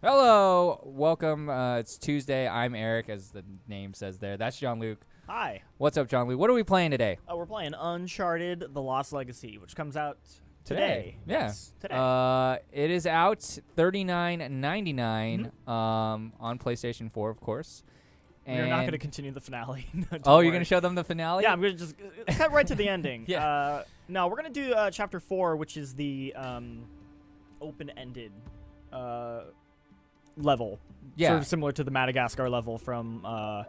Hello, welcome. It's Tuesday. I'm Eric, as the name says there. That's Jean-Luc. Hi. What's up, Jean-Luc? What are we playing today? We're playing Uncharted The Lost Legacy, which comes out Today. Yeah. Yes, today. It is out $39.99 on PlayStation 4, of course. We're not going to continue the finale. Oh, you're going to show them the finale? Yeah, I'm going to just cut right to the ending. Yeah. No, we're going to do Chapter 4, which is the open-ended level. Yeah. Sort of similar to the Madagascar level from A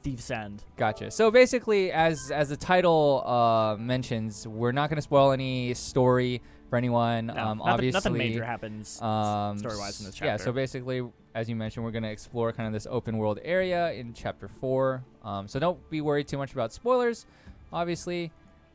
Thief's End. Gotcha. So basically, as the title mentions, we're not going to spoil any story for anyone. No, obviously, nothing major happens story-wise in this chapter. Yeah, so basically, as you mentioned, we're going to explore kind of this open world area in Chapter 4. So don't be worried too much about spoilers, obviously.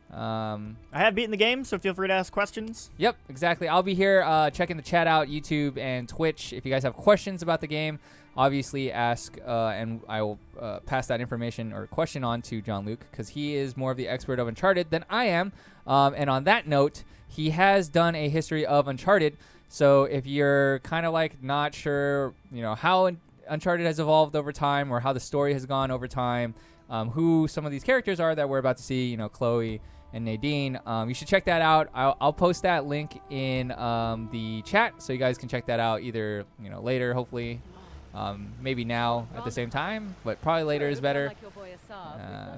I have beaten the game, so feel free to ask questions. Yep, exactly. I'll be here checking the chat out, YouTube and Twitch. If you guys have questions about the game, obviously ask, and I will pass that information or question on to Jean-Luc, because he is more of the expert of Uncharted than I am. And on that note, he has done a history of Uncharted. So if you're kind of like not sure, how Uncharted has evolved over time or how the story has gone over time, who some of these characters are that we're about to see, Chloe and Nadine, you should check that out. I'll post that link in the chat, so you guys can check that out either later, hopefully, maybe now at the same time, but probably later is better.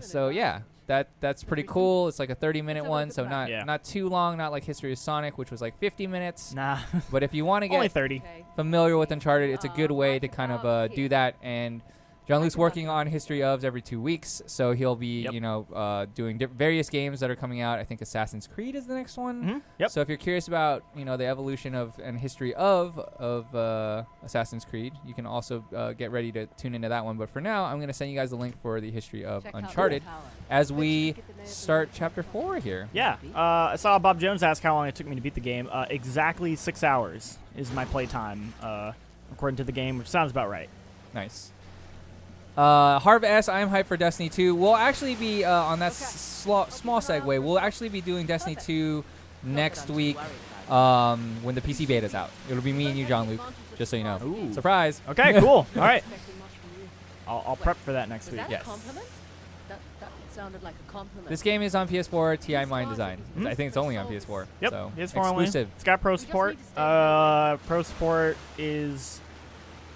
So yeah, that's pretty cool. It's like a 30-minute one, so not too long, not like History of Sonic, which was like 50 minutes. Nah. But if you want to Only get 30. familiar with Uncharted, it's a good way to kind of do that. And Jean-Luc's working on History ofs every 2 weeks, so he'll be, doing various games that are coming out. I think Assassin's Creed is the next one. Mm-hmm. Yep. So if you're curious about, the evolution of and history of Assassin's Creed, you can also get ready to tune into that one. But for now, I'm going to send you guys the link for the history of Uncharted as we start Chapter 4 here. Yeah. I saw Bob Jones ask how long it took me to beat the game. Exactly 6 hours is my playtime, according to the game, which sounds about right. Nice. Harv S, I am hyped for Destiny 2. We'll actually be, on that small segue, we'll actually be doing Destiny 2 next week when the PC beta is out. It'll be me and you, Jean-Luc, just so you know. Ooh. Surprise. Okay, cool. All right. I'll prep for that next week. Yes. That sounded like a compliment. This game is on PS4, TI Mind Design. I think it's only on PS4. Yep, So PS4 only. exclusive. It's got Pro support. Pro support is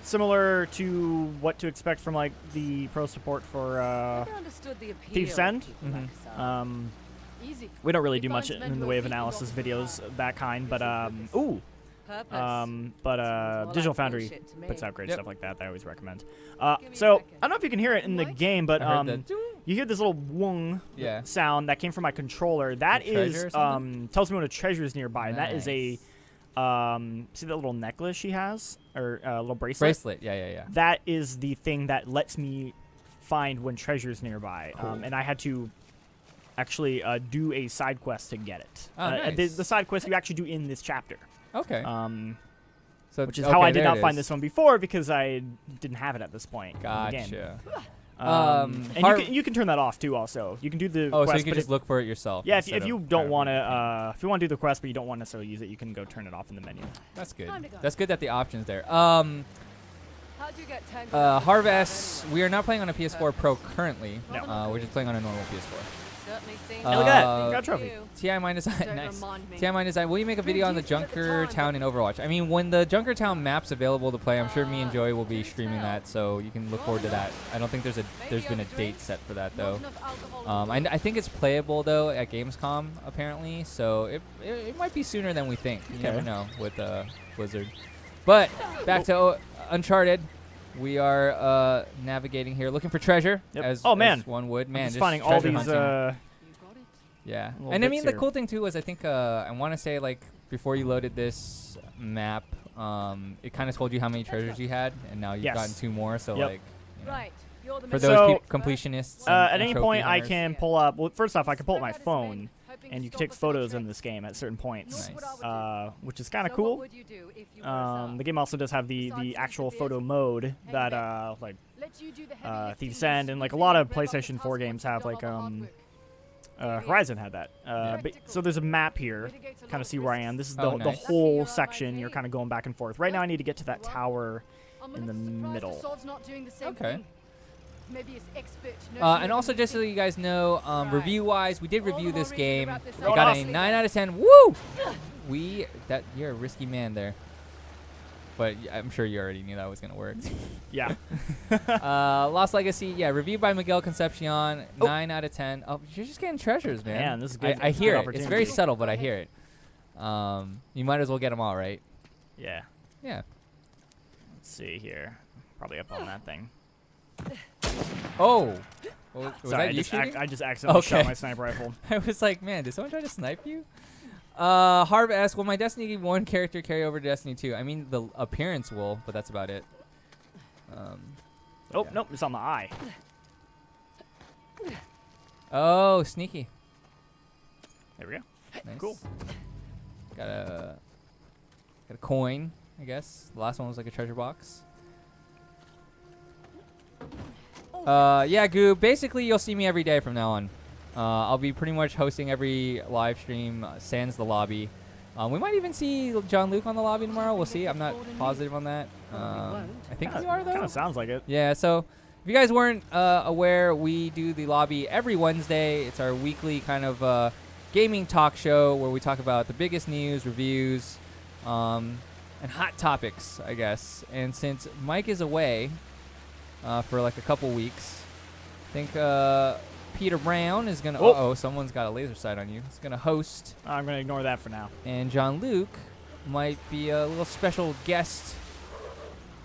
similar to what to expect from like the Pro support for Thief's End. We don't really do much in the way of analysis videos of that kind, but Digital Foundry puts out great stuff like that I always recommend. So I don't know if you can hear it in the game, but you hear this little wong sound that came from my controller. That is tells me when a treasure is nearby. Nice. And that is a see that little necklace she has, or little bracelet? Yeah. That is the thing that lets me find when treasure's nearby. Cool. And I had to actually do a side quest to get it. Oh, nice. The side quest you actually do in this chapter. Okay. So which is how I did not find this one before, because I didn't have it at this point. Gotcha. In the game. And you can turn that off too. Also, you can do the quest, so you can just look for it yourself. Yeah, if you don't want to, if you want to do the quest but you don't want to necessarily use it, you can go turn it off in the menu. That's good. That's good that the option's there. Harv S, we are not playing on a PS4 Pro currently. No. We're just playing on a normal PS4. Hey, look at that! You got a trophy. TI Mind Design, nice. TI Mind Design, will you make a video on the Junker Town in Overwatch? I mean, when the Junker Town map's available to play, I'm sure me and Joey will be streaming that, so you can look forward to that. I don't think there's been a date set for that, though. I think it's playable, though, at Gamescom, apparently, so it might be sooner than we think. You never know with Blizzard. But back to Uncharted. We are navigating here, looking for treasure, as one would. Man, just finding all these. Yeah, and I mean the cool thing too was I think I want to say like before you loaded this map, it kind of told you how many treasures you had, and now you've gotten 2 more. So like, for those completionists, at any point I can pull up. Well, first off, I can pull up my phone, and you can take photos in this game at certain points, which is kind of cool. The game also does have the actual photo mode that like Thief's End and like a lot of PlayStation 4 games have like Horizon had that. So there's a map here. Kind of see where I am. This is the whole section. You're kind of going back and forth. Right now I need to get to that tower in the middle. Okay. And also, just so you guys know, review-wise, we did review this game. We got a 9 out of 10. Woo! You're a risky man there. But I'm sure you already knew that was going to work. Yeah. Lost Legacy, yeah, reviewed by Miguel Concepcion, 9 out of 10. Oh, you're just getting treasures, man. Man, this is good. I hear it. It's very subtle, but I hear it. You might as well get them all, right? Yeah. Yeah. Let's see here. Probably up on that thing. Oh. Was Sorry, I just accidentally shot my sniper rifle. I was like, man, did someone try to snipe you? Harv asks, will my Destiny 1 character carry over to Destiny 2? I mean, the appearance will, but that's about it. Nope, it's on the eye. Oh, sneaky. There we go. Nice. Cool. Got a coin, I guess. The last one was like a treasure box. Yeah, Goo. Basically, you'll see me every day from now on. I'll be pretty much hosting every live stream, sans the lobby. We might even see John Luke on the lobby tomorrow. We'll see. I'm not positive on that. I think we are, though. Kind of sounds like it. Yeah, so if you guys weren't aware, we do the lobby every Wednesday. It's our weekly kind of gaming talk show where we talk about the biggest news, reviews, and hot topics, I guess. And since Mike is away for like a couple weeks, I think Peter Brown is going to... Uh-oh, someone's got a laser sight on you. He's going to host. I'm going to ignore that for now. And John Luke might be a little special guest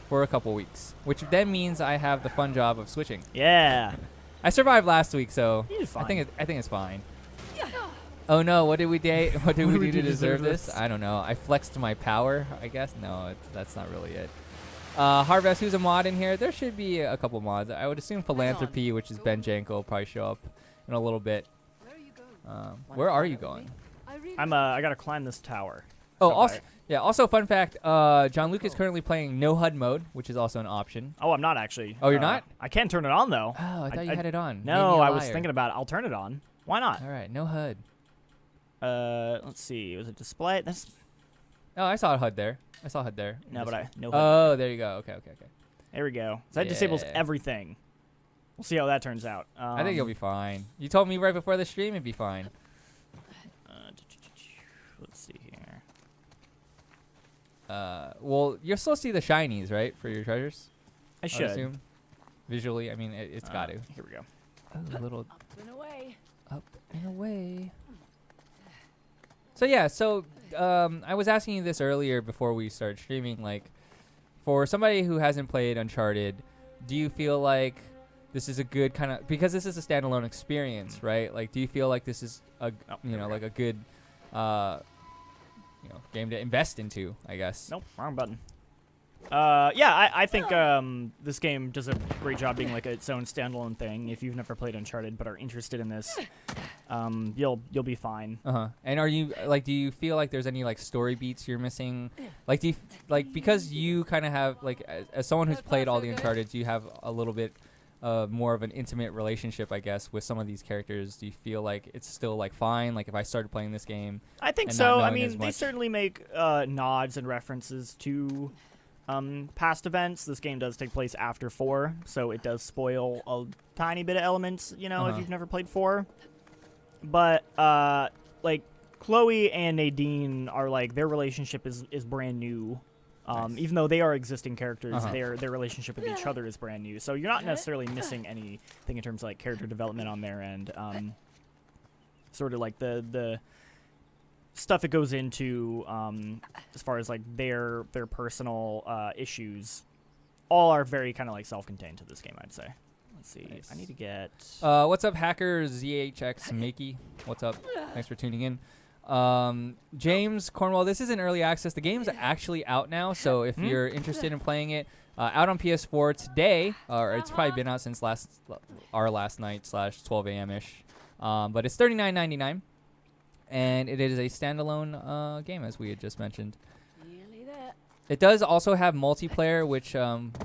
for a couple weeks, which then means I have the fun job of switching. Yeah. I survived last week, so fine. I think it's fine. Oh no, what did we do to deserve this? I don't know. I flexed my power, I guess. No, that's not really it. Harvest, who's a mod in here? There should be a couple mods. I would assume Philanthropy, which is Ben Janko, will probably show up in a little bit. Where are you going? I gotta climb this tower. Oh, also fun fact, John Luke is currently playing no HUD mode, which is also an option. Oh, I'm not actually. Oh, you're not? I can turn it on though. Oh, I thought you had it on. No, I was thinking about it. I'll turn it on. Why not? All right, no HUD. Let's see. Was it display? Oh, I saw a HUD there. No, but no HUD. Oh, there you go. Okay. There we go. So that disables everything. We'll see how that turns out. I think you'll be fine. You told me right before the stream it'd be fine. Let's see here. Well, you'll still see the shinies, right, for your treasures? I should. Assume. Visually, I mean, it's got to. Here we go. Oh, a little Up and away. Up and away. So yeah, I was asking you this earlier before we started streaming. Like, for somebody who hasn't played Uncharted, do you feel like this is a good kind of, because this is a standalone experience, right? Like, do you feel like this is a like a good game to invest into, I guess? Nope, wrong button. Yeah, I think this game does a great job being like its own standalone thing. If you've never played Uncharted but are interested in this, you'll be fine. And are you do you feel like there's any like story beats you're missing? Like, do you because you kind of have like as someone who's played all the Uncharted, do you have a little bit more of an intimate relationship, I guess, with some of these characters? Do you feel like it's still like fine? Like if I started playing this game, I think so. I mean, they certainly make nods and references to past events. This game does take place after 4, so it does spoil a tiny bit of elements, if you've never played 4. But like Chloe and Nadine are like, their relationship is brand new. Nice. Even though they are existing characters, their relationship with each other is brand new. So you're not necessarily missing anything in terms of like character development on their end. Sort of like the stuff that goes into as far as like their personal issues, all are very kind of like self-contained to this game, I'd say. Let's see. Nice. I need to get. What's up, hacker ZHX Mickey? What's up? Thanks for tuning in. James Cornwall, this is in early access. The game's actually out now, so if you're interested in playing it, out on PS4 today, or it's probably been out since our last night / 12 a.m. ish. But it's $39.99, and it is a standalone game, as we had just mentioned. It does also have multiplayer, which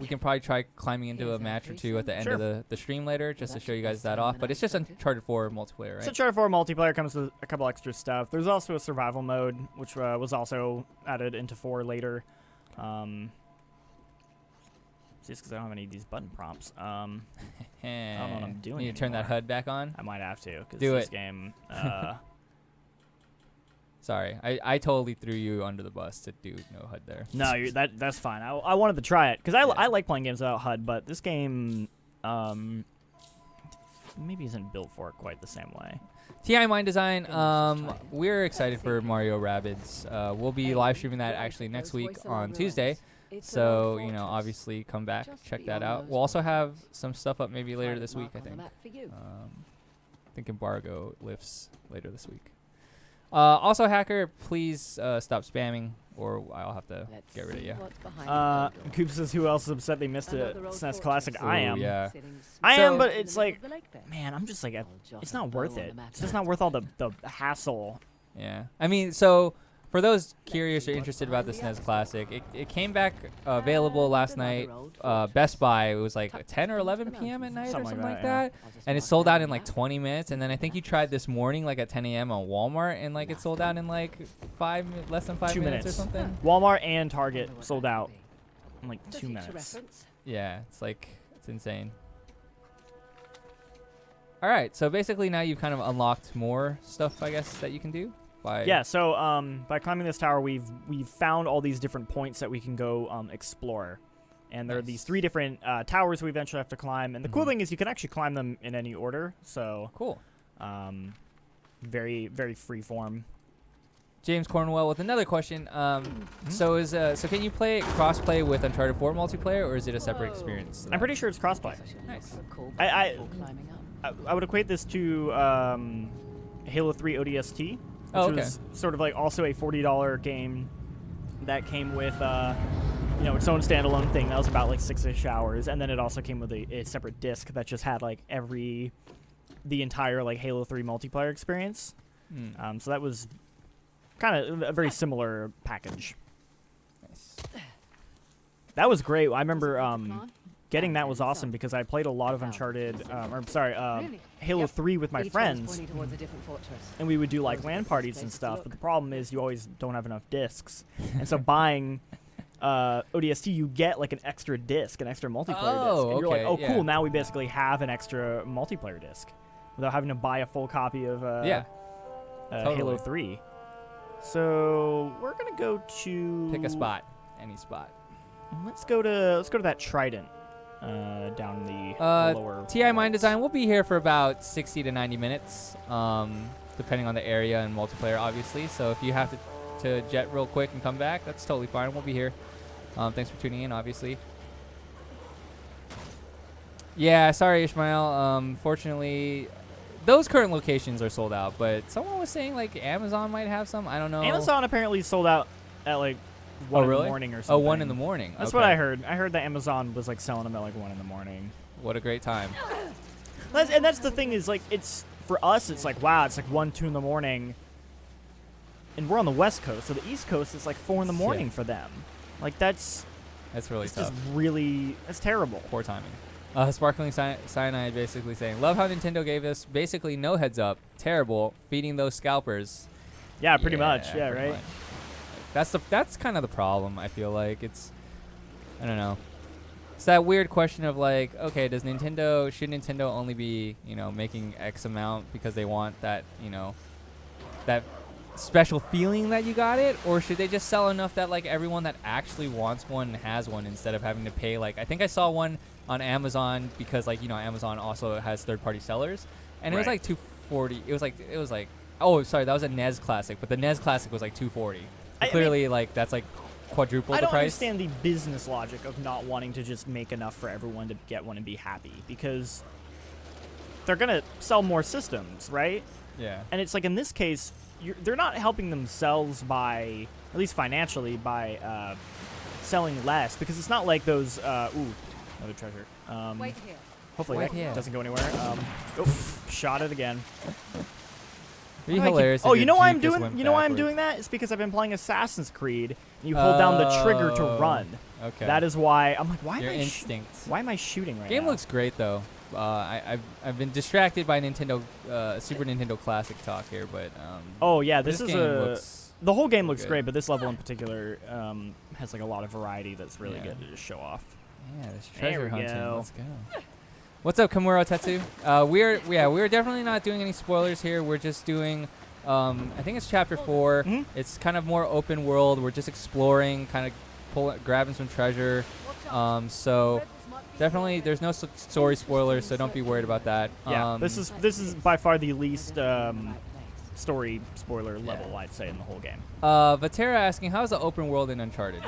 we can probably try climbing into a match or two at the end of the stream later, just to show you guys that off. But it's just Uncharted 4 multiplayer, right? So Uncharted 4 multiplayer comes with a couple extra stuff. There's also a survival mode, which was also added into 4 later. Just because I don't have any of these button prompts. I don't know what I'm doing. You need to turn that HUD back on? I might have to, because this game... Sorry, I totally threw you under the bus to do no HUD there. No, that's fine. I wanted to try it, because I like playing games without HUD, but this game maybe isn't built for it quite the same way. TI Mind Design, we're excited for Mario Rabbids. We'll be live streaming that actually next week on Tuesday. So, you know, obviously come back, check that out. We'll also have some stuff up maybe later this week, I think. I think Embargo lifts later this week. Also, Hacker, please stop spamming, or I'll have to get rid of you. Coop says, who else is upset they missed a SNES Classic? Ooh, I am. Yeah. I am, but it's like, man, I'm just like, it's not worth it. It's just not worth all the hassle. Yeah. I mean, so for those curious or interested about the SNES Classic, it came back available last night. Best Buy, it was like 10 or 11 p.m. at night or something like that. And it sold out in like 20 minutes. And then I think you tried this morning like at 10 a.m. on Walmart, and like it sold out in like less than 5 minutes or something. Walmart and Target sold out in like 2 minutes. Yeah, it's insane. All right, so basically now you've kind of unlocked more stuff, I guess, that you can do. Yeah, so by climbing this tower, we've found all these different points that we can go explore. And there are these 3 different towers we eventually have to climb. And the cool thing is you can actually climb them in any order. So cool. Very, very free form. James Cornwell with another question. So can you play crossplay with Uncharted 4 multiplayer, or is it a separate experience? I'm pretty sure it's crossplay. Nice. I would equate this to Halo 3 ODST. Which was sort of like also a $40 game that came with, its own standalone thing that was about like 6-ish hours, and then it also came with a separate disc that just had like the entire like Halo 3 multiplayer experience. So that was kind of a very similar package. Nice. That was great. I remember getting that was awesome because I played a lot of Uncharted, Halo 3 with my friends, and we would do like LAN parties and stuff, but the problem is you always don't have enough discs, and so buying ODST, you get like an extra disc, an extra multiplayer disc, and you're like, oh cool, now we basically have an extra multiplayer disc without having to buy a full copy of Halo 3. So we're gonna go to pick a spot, any spot. Let's go to that Trident. Down the lower TI Mind Design will be here for about 60 to 90 minutes, depending on the area and multiplayer, obviously. So if you have to jet real quick and come back, that's totally fine. We'll be here. Thanks for tuning in, obviously. Yeah, sorry, Ishmael. Fortunately, those current locations are sold out, but someone was saying like Amazon might have some. I don't know. Amazon apparently sold out at like 1 in the morning or something. Oh, 1 in the morning. That's what I heard. I heard that Amazon was like selling them at like 1 in the morning. What a great time. And that's the thing is like it's for us. It's like wow. It's like 1, 2 in the morning, and we're on the West Coast. So the East Coast is like 4 in the morning for them. Like that's really tough. That's terrible. Poor timing. Sparkling Cyanide basically saying, love how Nintendo gave us basically no heads up. Terrible. Feeding those scalpers. Yeah, pretty much. Yeah, right. Much. That's kind of the problem. I feel like I don't know. It's that weird question of like, okay, should Nintendo only be, making X amount because they want that, that special feeling that you got it, or should they just sell enough that like everyone that actually wants one has one instead of having to pay like I think I saw one on Amazon because like Amazon also has third-party sellers, and it was like $240. It was like oh sorry, that was a NES Classic, but the NES Classic was like $240. Clearly, like that's like quadruple the price. I don't understand the business logic of not wanting to just make enough for everyone to get one and be happy, because they're gonna sell more systems, right? Yeah. And it's like in this case, they're not helping themselves by, at least financially, by selling less, because it's not like those. Another treasure. Wait here. Hopefully that doesn't go anywhere. Shot it again. It'd be hilarious. Oh, you know why I'm doing? You know why I'm doing that? It's because I've been playing Assassin's Creed. And you hold down the trigger to run. Okay. That is why I'm like, why am I shooting right now? Game looks great though. I've been distracted by Nintendo, Super Nintendo Classic talk here, but oh yeah, this is the whole game looks good. great, but this level in particular has like a lot of variety that's really good to just show off. Yeah, this treasure hunting. Go. Let's go. What's up, Kimura Tetsu? We're definitely not doing any spoilers here. We're just doing, I think it's chapter 4. It's kind of more open world. We're just exploring, kind of grabbing some treasure. So definitely, there's no story spoilers, so don't be worried about that. Yeah, this is by far the least story spoiler level I'd say in the whole game. Vatera asking, how's the open world in Uncharted?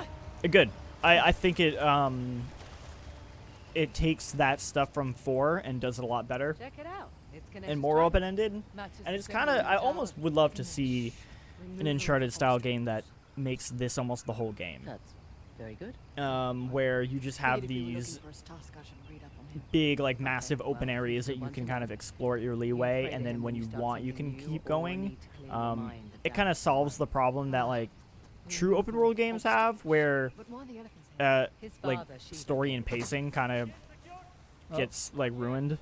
Good. I think it it takes that stuff from 4 and does it a lot better. Check it out. It's and more open-ended. And it's kind of, I almost would love to see an Uncharted style game that makes this almost the whole game. That's very good. Where you just have these big, like, massive open areas that you can kind of explore at your leeway, and then when you want, you can keep going. It kind of solves the problem that, like, true open world games have, where like story and pacing kind of gets like ruined.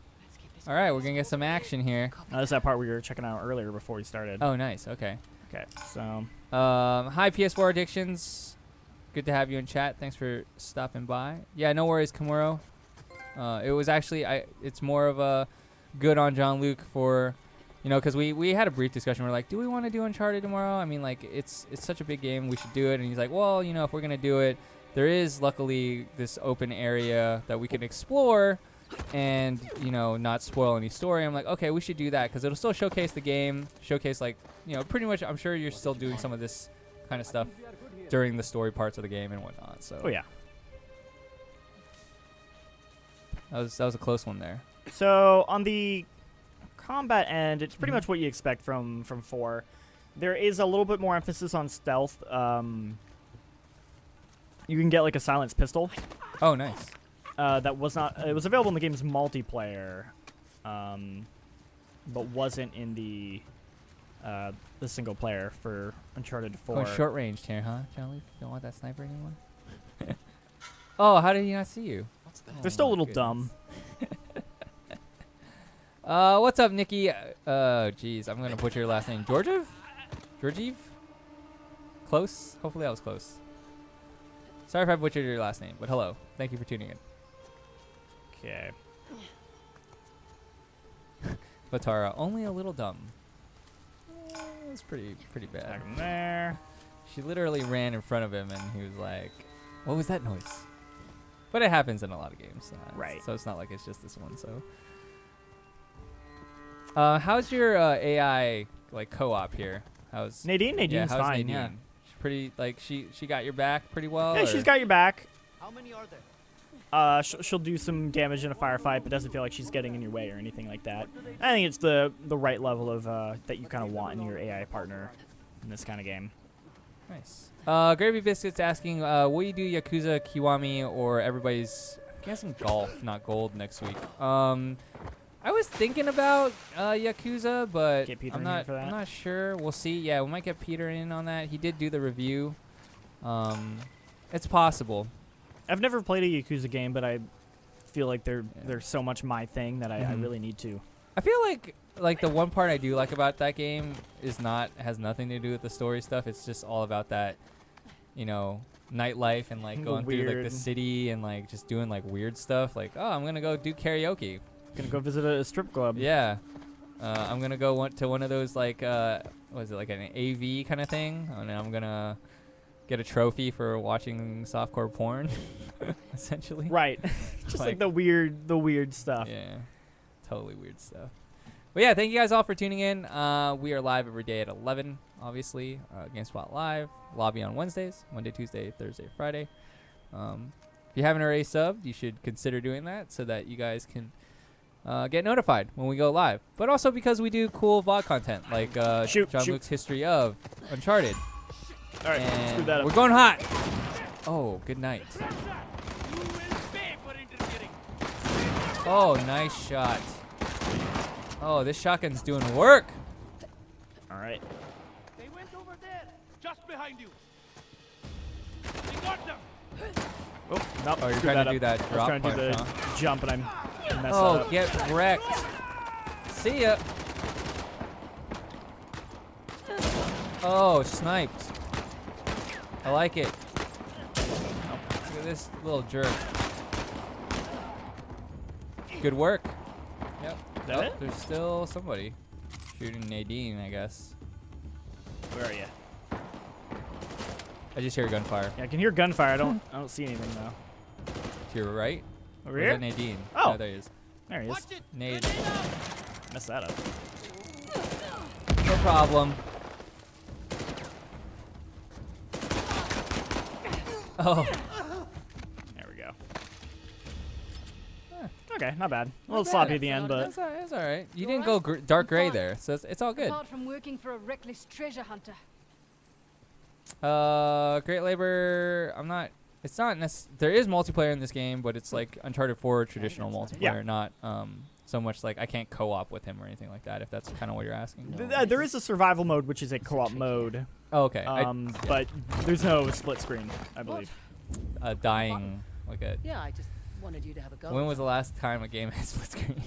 All right, we're gonna get some action here. This is that part we were checking out earlier before we started. Oh, nice. Okay. So hi PS4 Addictions, good to have you in chat. Thanks for stopping by. Yeah, no worries, Kimuro. It was actually it's more of a good on John Luke for, you know, because we had a brief discussion. We're like, do we want to do Uncharted tomorrow? I mean, like, it's such a big game, we should do it. And he's like, well, you know, if we're gonna do it, there is luckily this open area that we can explore and, you know, not spoil any story. I'm like, okay, we should do that because it'll still showcase the game, showcase, like, you know, pretty much. I'm sure you're still doing some of this kind of stuff during the story parts of the game and whatnot. So yeah, that was a close one there. So on the combat end, it's pretty much what you expect from 4. There is a little bit more emphasis on stealth. You can get like a silenced pistol. Oh, nice. That was not. It was available in the game's multiplayer, but wasn't in the single player for Uncharted 4. Oh, short range here, huh, John Luke? Don't want that sniper anymore. Oh, how did he not see you? They're still a little dumb. What's up, Nikki? Geez, I'm gonna butcher your last name. Georgiev? Close? Hopefully that was close. Sorry if I butchered your last name, but hello. Thank you for tuning in. Okay. Vatara, only a little dumb. That's pretty bad. Back in there. She literally ran in front of him, and he was like, "What was that noise?" But it happens in a lot of games, right? So it's not like it's just this one. So, how's your AI like co-op here? How's Nadine? Nadine's how's fine. Nadine? Yeah. She's pretty like she got your back pretty well. Yeah, or? she's got your back. How many are there? She'll do some damage in a firefight, but doesn't feel like she's getting in your way or anything like that. I think it's the right level of that you kind of want in your AI partner in this kind of game. Nice. Gravy Biscuits asking, will you do Yakuza Kiwami or everybody's, I'm guessing golf, not gold next week? I was thinking about Yakuza, but I'm not sure. We'll see. Yeah, we might get Peter in on that. He did do the review. It's possible. I've never played a Yakuza game, but I feel like they're so much my thing that I really need to. I feel like the one part I do like about that game has nothing to do with the story stuff. It's just all about that, you know, nightlife and like going through like the city and like just doing like weird stuff. Like, oh, I'm gonna go do karaoke. Gonna go visit a strip club. Yeah. I'm gonna go to one of those like what is it, like an AV kind of thing, and I'm gonna get a trophy for watching softcore porn, essentially. Right. Just like the weird stuff. Yeah. Totally weird stuff. But yeah, thank you guys all for tuning in. We are live every day at 11, obviously. GameSpot Live. Lobby on Wednesdays. Monday, Tuesday, Thursday, Friday. If you haven't already subbed, you should consider doing that so that you guys can get notified when we go live. But also because we do cool VOD content, like John Luke's history of Uncharted. All right, screw that up. We're going hot. Oh, good night. Oh, nice shot. Oh, this shotgun's doing work. All right. They went over there, just behind you. We got them. Oh, nope. Oh, you're screwed trying to up. do that I was drop trying to do punch, the huh? jump, and I messed that Oh, up. get wrecked. See ya. Oh, sniped. I like it. Look at this little jerk. Good work. Yep. Is that it? There's still somebody shooting Nadine, I guess. Where are you? I just hear gunfire. Yeah, I can hear gunfire. I don't see anything though. To your right. Over Or is here? that Nadine? Oh. No, there he is. There he is. Watch it. Nade. Grenade out. Messed that up. No problem. Oh. There we go. Huh. Okay, not bad. A little bad. sloppy at the end, but That's all right. You didn't go dark gray there, so it's all good. Apart from working for a reckless treasure hunter. Great labor. I'm not. It's not. There is multiplayer in this game, but it's like Uncharted 4 traditional multiplayer, not so much like I can't co-op with him or anything like that. If that's kind of what you're asking. there is a survival mode, which is a co-op mode. Oh, okay. But there's no split screen, I believe. Dying like a. Yeah, I just wanted you to have a go. When was the last time a game had split screen?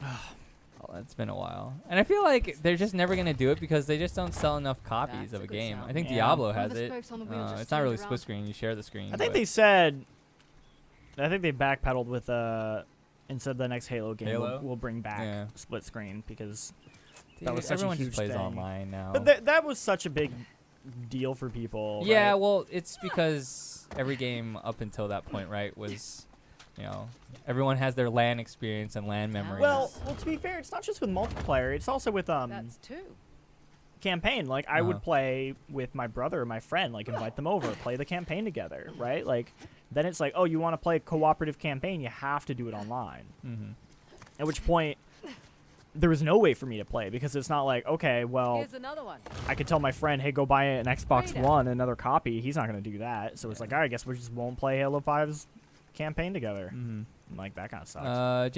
Oh, it's been a while, and I feel like they're just never gonna do it because they just don't sell enough copies That's of a a good game. sound. I think Yeah. Diablo One of has the it. spokes on the wheel just It's not really turned split around. screen. You share the screen. I think but- they said. I think they backpedaled with instead the next Halo game Halo? we'll bring back Yeah. split screen because Dude, that was such a everyone huge just plays thing. online now. but that was such a big deal for people. Yeah, right? well, it's because every game up until that point, right, was, everyone has their LAN experience and LAN memories. Well, to be fair, it's not just with multiplayer. It's also with That's two. campaign. Like I would play with my brother or my friend, like invite them over, play the campaign together, right? Like then it's like, oh, you want to play a cooperative campaign, you have to do it online. Mm-hmm. At which point there was no way for me to play because it's not like, okay, well, Here's another one. I could tell my friend, hey, go buy an Xbox Wait a- One, another copy. He's not going to do that. So it's like, all right, I guess we just won't play Halo 5's campaign together. Mm-hmm. Like that kind of sucks.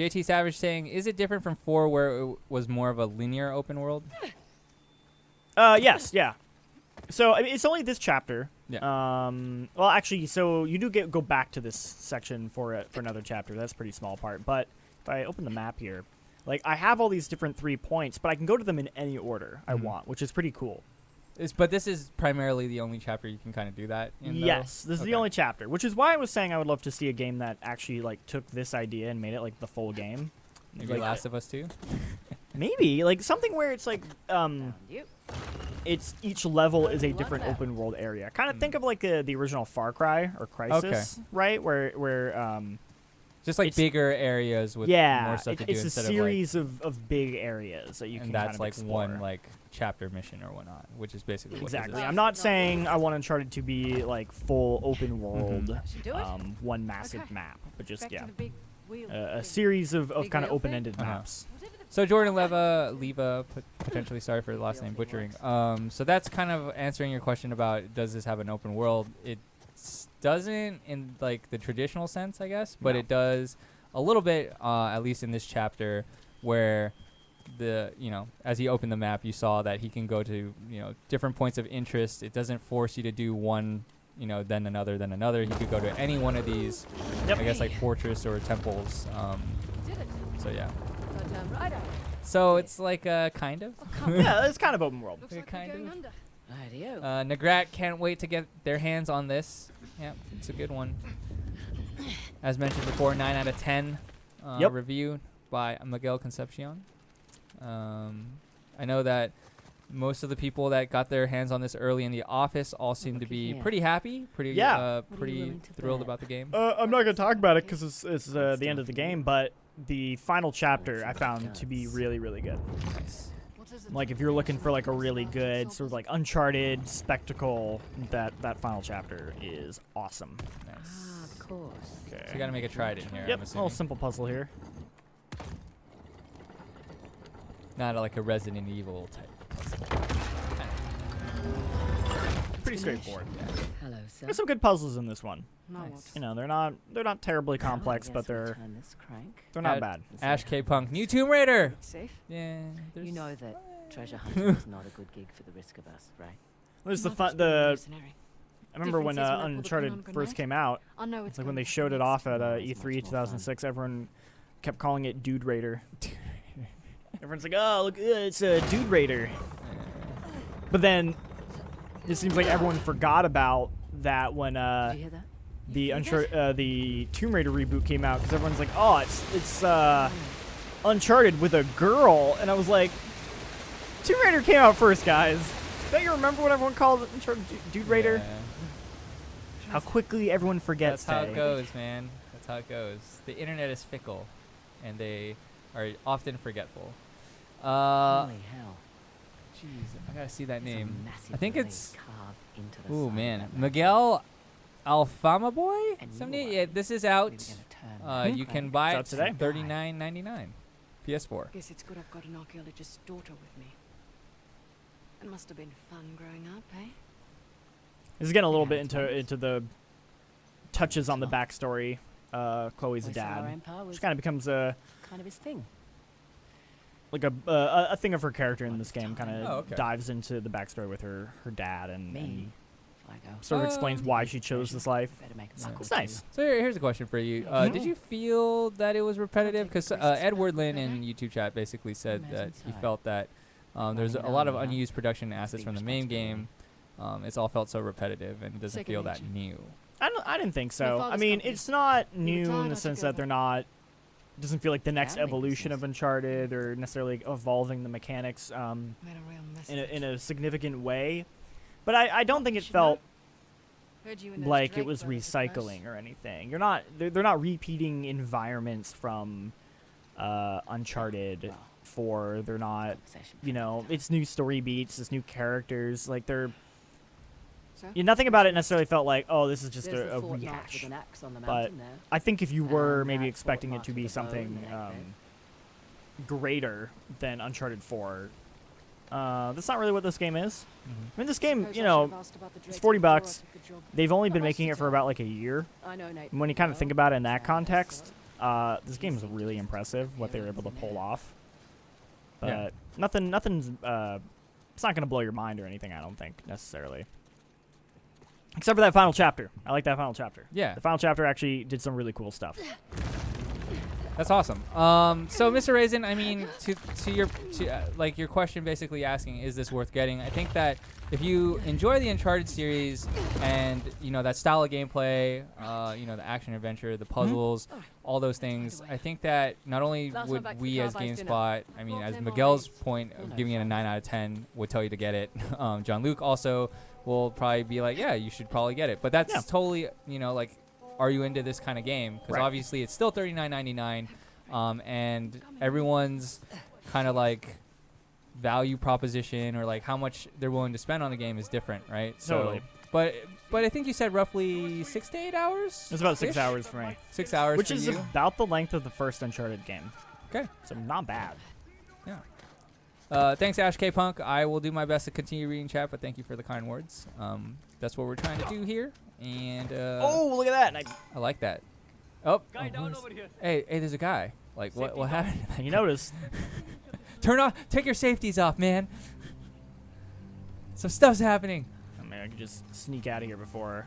JT Savage saying, is it different from 4 where it was more of a linear open world? Yes, yeah. So I mean, it's only this chapter. Yeah. Well, actually, so you do go back to this section for another chapter. That's a pretty small part. But if I open the map here, like I have all these different 3 points, but I can go to them in any order I want, which is pretty cool. But this is primarily the only chapter you can kind of do that in, though? Yes, this is the only chapter, which is why I was saying I would love to see a game that actually like took this idea and made it like the full game. Maybe Like, Last of Us 2? maybe like something where it's like Found you. it's each level is a Love different that. open world area. Kind of think of like the original Far Cry or Crysis, right? Where Just like It's- bigger areas with yeah, more stuff to do it's a instead series of big areas that you of can like, and kind that's of like explore. one like chapter mission or whatnot, which is basically Exactly. what I'm not saying I want Uncharted to be like full open world, Should do it. one massive Okay. map, but just Back yeah, to the big wheel a thing. series of Big kind of wheel thing? open-ended Uh-huh. maps. Whatever the So Jordan Leva, potentially sorry for the last name butchering. So that's kind of answering your question about does this have an open world? It doesn't in like the traditional sense, I guess, but No. it does a little bit, at least in this chapter, where as he opened the map, you saw that he can go to different points of interest. It doesn't force you to do one, then another, then another. He could go to any one of these, Yep. I guess like fortress or temples. did it. So yeah. Got down right out. So it's like kind of. Yeah, it's kind of open world. Looks Yeah, like we're kind going of. under. Radio. Nagrat can't wait to get their hands on this. Yeah, it's a good one. As mentioned before, 9 out of 10 Yep. review by Miguel Concepcion. I know that most of the people that got their hands on this early in the office all seem to be here. pretty happy, pretty Yeah. What are you pretty willing to thrilled bet? about the game. I'm not gonna talk about it because it's the end of the game, but the final chapter I found to be really, really good. Nice. What is it? Like if you're looking for like a really good sort of like Uncharted spectacle, that final chapter is awesome. Nice. Ah, of course. Okay. So you gotta make a try it in here. Yep, I'm a assuming. little simple puzzle here. Not like a Resident Evil type puzzle. Pretty straightforward. Hello, sir. There's some good puzzles in this one. Now what? Nice. You know, they're not terribly Well, I complex, guess but we'll they're turn this crank. not Add- bad. Ash K Punk, new Tomb Raider. Safe. Yeah. You know that Treasure hunting is not a good gig for the risk of us, right? There's the Nothing's fun. been I mercenary. remember when Difference is when I pull the Uncharted pin on a first grenade. came out. I know It's it's like when gonna they be showed it fast. off at Well, it's E3 much more fun. 2006. Everyone kept calling it Dude Raider. Everyone's like, "Oh, look, it's a Dude Raider." But then it seems like everyone forgot about that when Did you hear that? the Tomb Raider reboot came out, because everyone's like, "Oh, it's Uncharted with a girl," and I was like, Tomb Raider came out first, guys. Don't you remember what everyone called it? Uncharted Dude Raider? Yeah. How quickly everyone forgets That's how that. it goes, man. That's how it goes. The internet is fickle, and they are often forgetful. Holy hell. Jeez, I gotta see that There's a name. massive I think blade it's. carved into the Ooh, side of man, that mountain. Miguel Alfama Boy. And you 78. are Yeah, this is really out. gonna turn that You can crank. buy It's it out today. $39.99. PS4. Guess it's good I've got an archaeologist's daughter with me. It must have been fun growing up, eh? This is getting a little Yeah, bit it's into the touches on the Smart. backstory. Chloe's We saw our dad, empire was which kind of becomes a kind of his thing. like a thing of her character in this game. Kind of Oh, okay. dives into the backstory with her dad and Me, if I go. sort of explains why she chose this life. Better make a Yeah. buck or It's two. nice. So here's a question for you. Did you feel that it was repetitive? Because Edward Lynn in YouTube chat basically said that he felt that there's a lot of unused production assets from the main game. It's all felt so repetitive and it doesn't Second feel that nature. new. I didn't think My so. I father's mean, company. it's not He new in retired the sense altogether. that they're not. It doesn't feel like the next Family evolution of business. Uncharted or necessarily evolving the mechanics Made a real mess in of it. in a significant way. But I don't think it Should felt Heard you and those like it Drake was brothers, I suppose. recycling or anything. They're not repeating environments from Uncharted Well, 4. They're not, conversation you for know, another it's new story beats, it's new characters. Like So? nothing about it necessarily felt like, oh, this is just There's the a fort marked rehash. with an axe on the But mountain there. I think if you were And maybe that expecting fort it to marked be with a bow and something an egg there. greater than Uncharted 4, that's not really what this game is. Mhm. I mean, this game, Suppose you I know, should have asked about the it's Drakes $40 before I bucks. took the job. They've only been Not much making to it for tell. about like a year. I know Nate And when you kind of well. think about it in that Yeah, context, so- this game is really impressive what they were able to pull off. But Yeah. nothing's it's not gonna blow your mind or anything, I don't think necessarily. Except for that final chapter. I like that final chapter. Yeah, The final chapter actually did some really cool stuff. that's awesome. So Mr. Raisin, I mean, to your like your question, basically asking, is this worth getting? I think that if you enjoy the Uncharted series and you know that style of gameplay, you know the action adventure, the puzzles, all those things, I think that not only Last one would back to we the as car buys dinner. GameSpot, I mean, Well, as 10 more Miguel's days. point Oh, of no, giving it a fine. 9 out of 10 would tell you to get it. John Luke also will probably be like, yeah, you should probably get it. But that's Yeah. totally, you know, like, are you into this kind of game? Because Right. obviously it's still $39.99. And everyone's kind of like value proposition or like how much they're willing to spend on the game is different, right? Totally. So, but I think you said roughly 6 to 8 hours. It's about 6 Ish? hours for me, 6 hours, which for is you. about the length of the first Uncharted game. Okay. So not bad. Thanks, Ash K Punk. I will do my best to continue reading chat, but thank you for the kind words. That's what we're trying to do here, and Oh, look at that! And I like that. Oh, Guy down who's- over here. hey, there's a guy. Like, what happened? you noticed. Take your safeties off, man. Some stuff's happening. I mean, I could just sneak out of here before.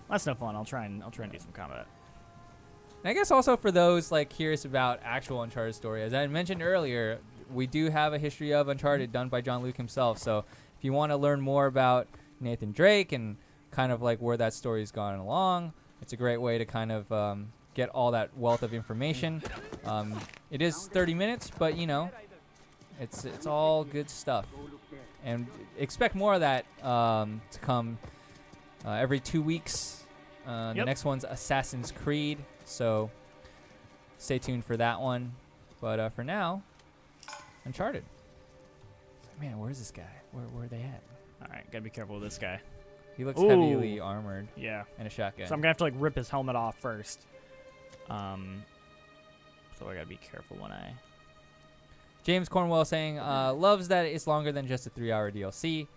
That's no fun. I'll try and do some combat. And I guess also for those like curious about actual Uncharted story, as I mentioned earlier, we do have a history of Uncharted done by John Luke himself. So if you want to learn more about Nathan Drake and kind of like where that story's gone along, it's a great way to kind of get all that wealth of information. It is 30 minutes, but you know, it's all good stuff. And expect more of that to come every 2 weeks. The Yep. next one's Assassin's Creed, so stay tuned for that one. But for now, Uncharted. Man, where's this guy? Where are they at? All right, gotta be careful with this guy. He looks Ooh. heavily armored Yeah. and a shotgun. So I'm gonna have to like rip his helmet off first. So I gotta be careful when I. James Cornwell saying loves that it's longer than just a 3-hour DLC.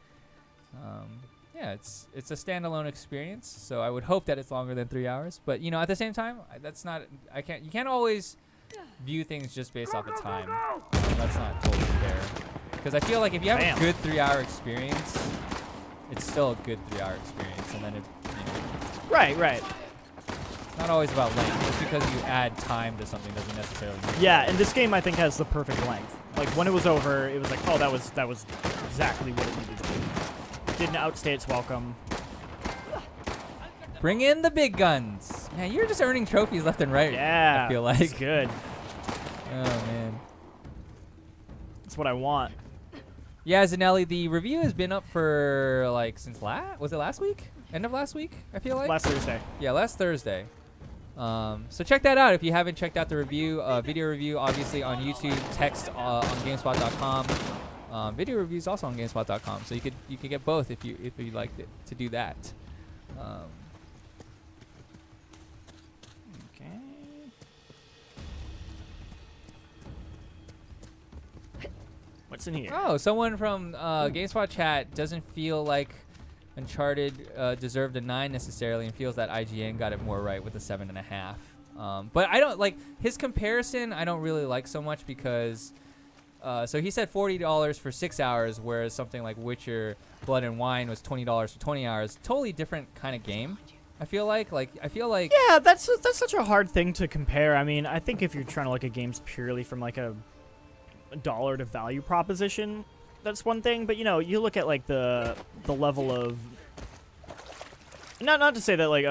Yeah, it's a standalone experience, so I would hope that it's longer than 3 hours. But you know, at the same time, that's not. You can't always view things just based off of time. That's not totally fair. Because I feel like if you have Bam. a good 3-hour experience, it's still a good 3-hour experience, and then it, Right. it's not always about length. Just because you add time to something doesn't necessarily mean Yeah, and this game I think has the perfect length. Like when it was over, it was like, oh, that was exactly what it needed to be. Didn't outstay its welcome. Bring in the big guns. Man, you're just earning trophies left and right. Yeah, I feel like. it's good. Oh man. That's what I want. Yeah, Zanelli, the review has been up for like since was it last week? End of last week? I feel like. Last Thursday. Yeah, last Thursday. So check that out if you haven't checked out the review. Video review, obviously on YouTube. Text on GameSpot.com. Video reviews also on GameSpot.com. So you could get both if you liked it to do that. Okay. What's in here? Oh, someone from GameSpot chat doesn't feel like Uncharted deserved a 9 necessarily, and feels that IGN got it more right with a 7.5. But I don't like his comparison. I don't really like so much because so he said $40 for 6 hours, whereas something like Witcher Blood and Wine was $20 for 20 hours. Totally different kind of game. I feel like Yeah, that's such a hard thing to compare. I mean, I think if you're trying to look at games purely from like a dollar to value proposition, that's one thing. But you look at like the level of not to say that like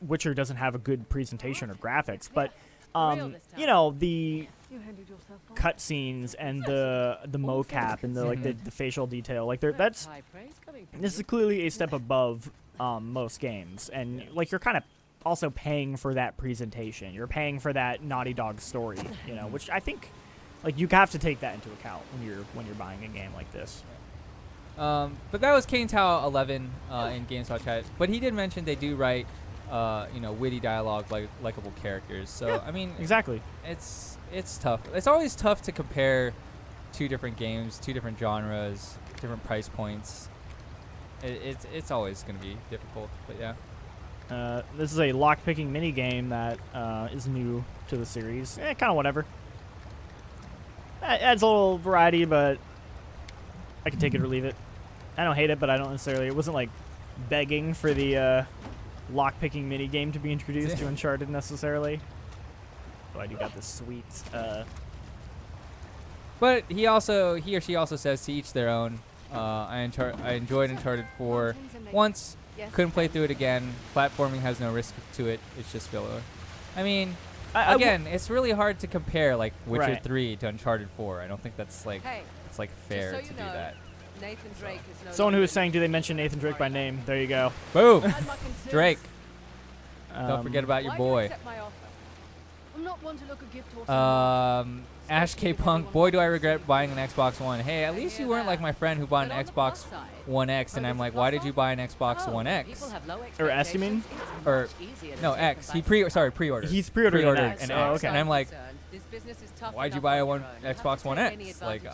Witcher doesn't have a good presentation or graphics, but the cutscenes and the mocap and the facial detail, like this is clearly a step above most games, and like you're kind of also paying for that presentation. You're paying for that Naughty Dog story, which I think like you have to take that into account when you're buying a game like this. But that was Kane Tao 11 in GameSpot chat. But he did mention they do write witty dialogue, like likable characters. So Yeah, I mean, exactly. It's tough. It's always tough to compare two different games, two different genres, different price points. It's always going to be difficult. But yeah. This is a lock-picking mini game that is new to the series. Kind of whatever. It adds a little variety, but I can take it or leave it. I don't hate it, but I don't necessarily. It wasn't like begging for the lock-picking mini game to be introduced to Uncharted necessarily. Oh, I do got this sweet. But he or she also says to each their own. I enjoyed Uncharted 4 once. Couldn't play through it again. Platforming has no risk to it. It's just filler. I mean, again, it's really hard to compare like Witcher 3 to Uncharted 4. I don't think that's like it's like fair to do that. Nathan Drake is no Someone who was saying, do they mention Nathan Drake by name? There you go. Boom, Drake. Don't forget about your boy. I'm not one to look a gift horse. Ash K Punk, boy do I regret buying an Xbox One. Hey, at least you weren't like my friend who bought an Xbox One X, and I'm like, why did you buy an Xbox One X? Or S, you mean? Or no, X. He pre-ordered. He's pre-ordered an X. an Oh, X. okay. And I'm like, why'd you buy a Xbox One X? Like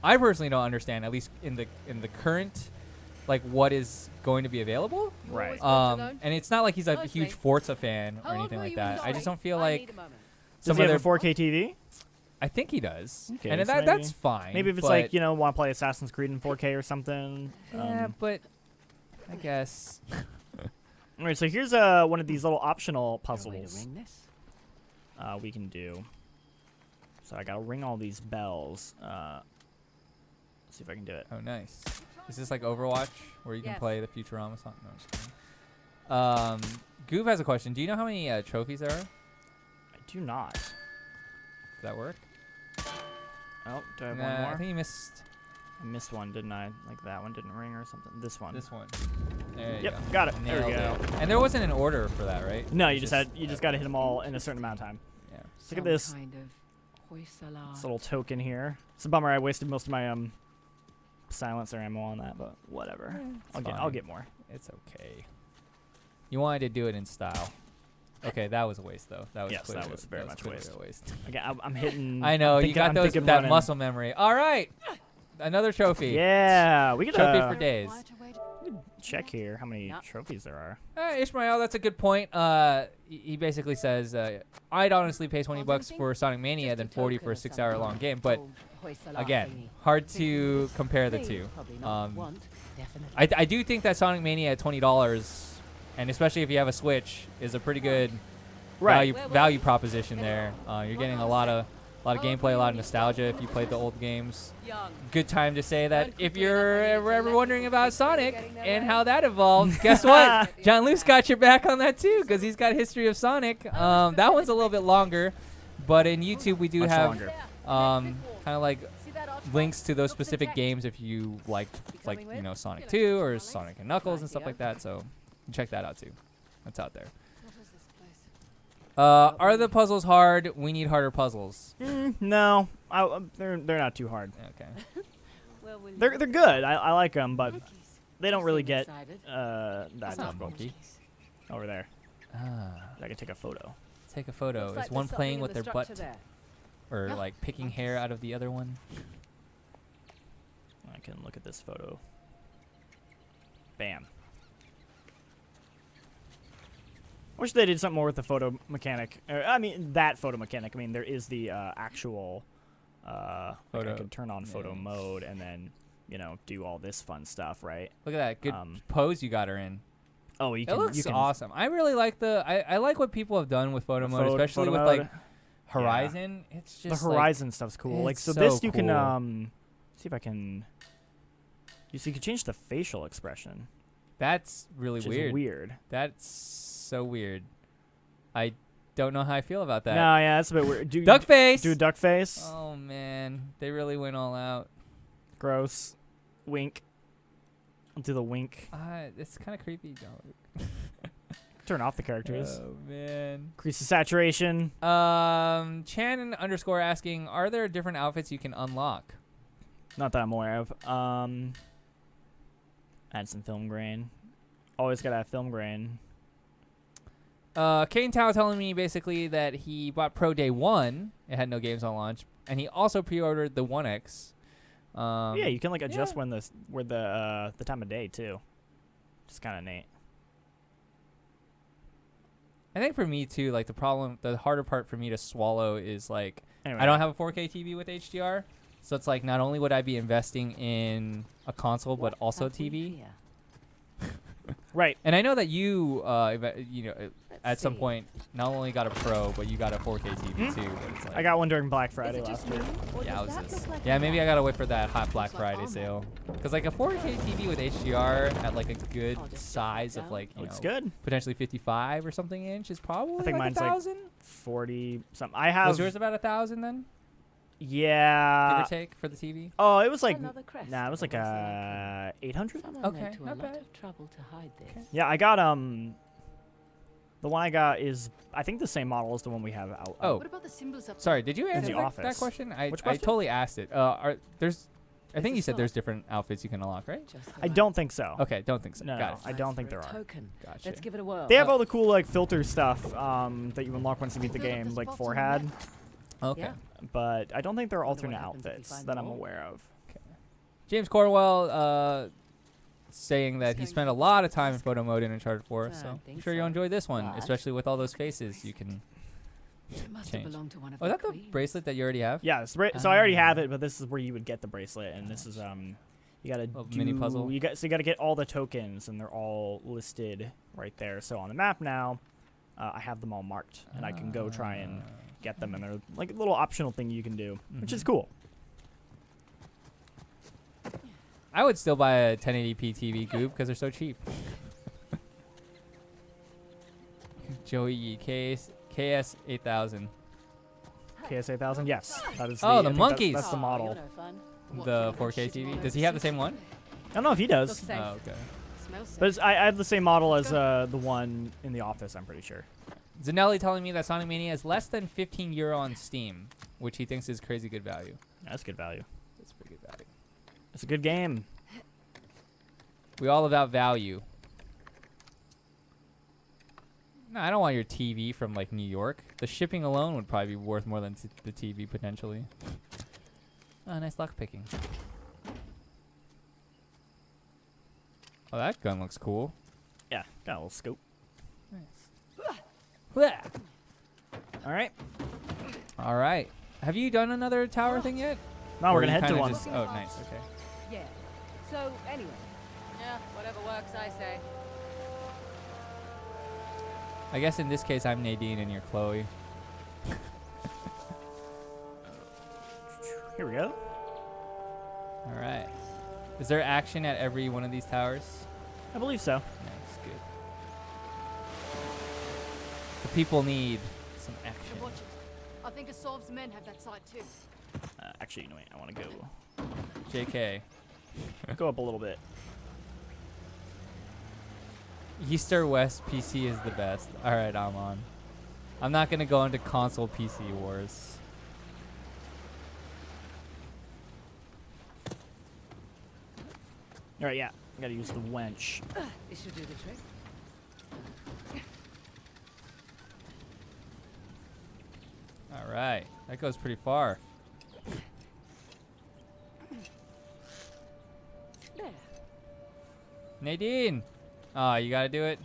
I personally don't understand, at least in the current, like what is going to be available. Right. And it's not like he's a huge Forza fan or anything like that. I just don't feel like Does he have a 4K TV? I think he does. Okay, And so that's fine. Maybe if it's like, want to play Assassin's Creed in 4K or something. Yeah, but I guess. All right, so here's one of these little optional No way to puzzles ring this? we can do. So I got to ring all these bells. Let's see if I can do it. Oh, nice. Is this like Overwatch where you can Yes. play the Futurama song? No, just kidding. Goof has a question. Do you know how many trophies there are? Does I do not. that work? Oh, do I have Nah, one I more? think you missed I missed one, didn't I? Like that one didn't ring or something. This one. this one. There you Yep, go. got it. There we Nailed go. it. And there wasn't an order for that, right? No, It's you just got to hit them all in a certain amount of time. Yeah. Look at this. Kind of hoysala. This little token here. It's a bummer I wasted most of my silencer ammo on that, but whatever. I'll fine. get more. It's okay. You wanted to do it in style. Okay, that was a waste though. That was Yes, clearly that was very much clearly waste. a waste. Again, I'm hitting. I know I'm you got I'm those thinking that running. muscle memory. All right, another trophy. Yeah, we could Trophy for days. check here how many trophies there are. Ishmael, that's a good point. He basically says, I'd honestly pay $20 for Sonic Mania than 40 for a 6-hour long game. But again, hard to compare the two. I do think that Sonic Mania at $20, and especially if you have a Switch, is a pretty good value proposition there. You're getting a lot of gameplay, a lot of nostalgia if you played the old games. Good time to say that if you're ever wondering about Sonic and how that evolved, guess what? John Luke's got your back on that too, because he's got history of Sonic. That one's a little bit longer, but in YouTube we do have kind of like links to those specific games if you like Sonic 2 or Sonic and Knuckles and stuff like that. So check that out too. That's out there. Are the puzzles hard? We need harder puzzles. No, they're not too hard. Okay. They're good. I like them, but they don't really get that difficult. Over there. I can take a photo. Take a photo. Is one playing with their butt, or like picking hair out of the other one? I can look at this photo. Bam. Wish they did something more with the photo mechanic. I mean, that photo mechanic. I mean, there is the actual photo. Like I could turn on photo mode and then, do all this fun stuff, right? Look at that good pose you got her in. Oh, it looks awesome. I really like I like what people have done with photo mode, especially with like Horizon. Yeah. It's just the Horizon stuff's cool. Like so this you cool. can see if I can. You can change the facial expression. That's really weird. Weird. That's so weird. I don't know how I feel about that. No, yeah, that's a bit weird. Duck face. Do duck face. Oh man, they really went all out. Gross. Wink. I'll do the wink. It's kind of creepy, dog. Turn off the characters. Oh man. Increase the saturation. Chan _ asking, are there different outfits you can unlock? Not that I'm aware of. Add some film grain. Always gotta have film grain. Kane Tao telling me basically that he bought Pro Day 1. It had no games on launch, and he also pre-ordered the 1X. Yeah, you can like adjust when the time of day too. Just kind of neat. I think for me too, like the harder part for me to swallow is like anyway. I don't have a 4K TV with HDR, so it's like not only would I be investing in a console but also TV. Right. And I know that you at some point not only got a Pro but you got a 4K TV too. But it's like, I got one during Black Friday last year. Yeah, maybe I gotta wait for that hot Black Friday sale. Cause like a 4K TV with HDR at like a good size of like looks good. Potentially 55 or something inch is probably I think like mine's 1,000. like 40 something. I have. Was yours about 1,000 then? Yeah. Give or take for the TV. Oh, it was like it was like 800. Okay, not bad. Okay. Yeah, I got the one I got is I think the same model as the one we have out. Oh, what about the symbols up sorry. Did you answer the office. that question? Which I question? totally asked it. I think you said there's different outfits you can unlock, right? I don't think so. Okay, don't think so. No, Got it. I don't think there are. Gotcha. Let's give it a whirl. They have all the cool like filter stuff that you unlock once you beat the game, like forehead. Okay. Yeah. But I don't think there are alternate outfits that I'm aware of. Okay. James Cornwell saying that he spent a lot of time in photo mode in Uncharted 4, so I'm sure you'll enjoy this one, especially with all those faces you can change. Oh, is that the bracelet that you already have? Yeah, so I already have it, but this is where you would get the bracelet, and this is you gotta do mini puzzle. You gotta get all the tokens, and they're all listed right there. So on the map now, I have them all marked, and I can go try and get them, and they're like a little optional thing you can do, which is cool. I would still buy a 1080p TV Goop because they're so cheap. Joey KS 8000. KS 8000, yes. That is the monkeys. That's the model. The 4K TV. Does he have the same one? I don't know if he does. Oh, okay. But I have the same model as the one in the office, I'm pretty sure. Zanelli telling me that Sonic Mania is less than €15 on Steam, which he thinks is crazy good value. That's good value. That's pretty good value. It's a good game. We all about value. No, I don't want your TV from like New York. The shipping alone would probably be worth more than the TV potentially. Oh, nice lock picking. Oh, that gun looks cool. Yeah, got a little scope. Nice. All right. All right. Have you done another tower thing yet? No, Or we're gonna you head to kinda one. just- oh, nice. Okay. Yeah. So, anyway. Yeah, whatever works, I say. I guess in this case, I'm Nadine and you're Chloe. Here we go. All right. Is there action at every one of these towers? I believe so. Nice, good. The people need some action. Watch it. I think Asov's men have that side too. Actually, no, wait. I want to go JK. go up a little bit. East or West PC is the best. All right, I'm on. I'm not going to go into console PC wars. All right, yeah. I gotta use the wench. This should do the trick. All right. That goes pretty far. There. Nadine. Oh, you got to do it.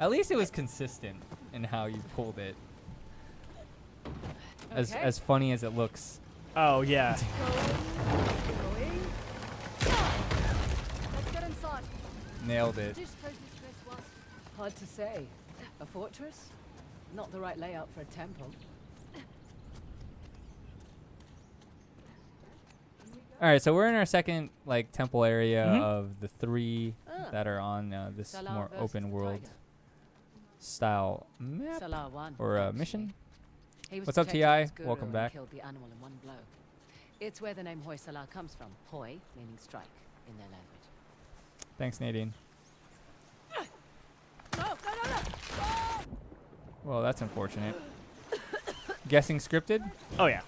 At least it was consistent in how you pulled it. Okay. As funny as it looks. Oh yeah. Going. Let's get inside. Nailed it. Hard to say. A fortress? Not the right layout for a temple. All right, so we're in our second like temple area Mhm. of the 3 that are on this Salah more versus open world Tiger. style map Salah won. or mission. He was What's up, protecting his TI? guru Welcome and back. Killed the animal in one blow. It's where the name Hoi Salah comes from. Hoi meaning strike in their language. Thanks, Nadine. No. Well, that's unfortunate. Guessing scripted? Oh yeah.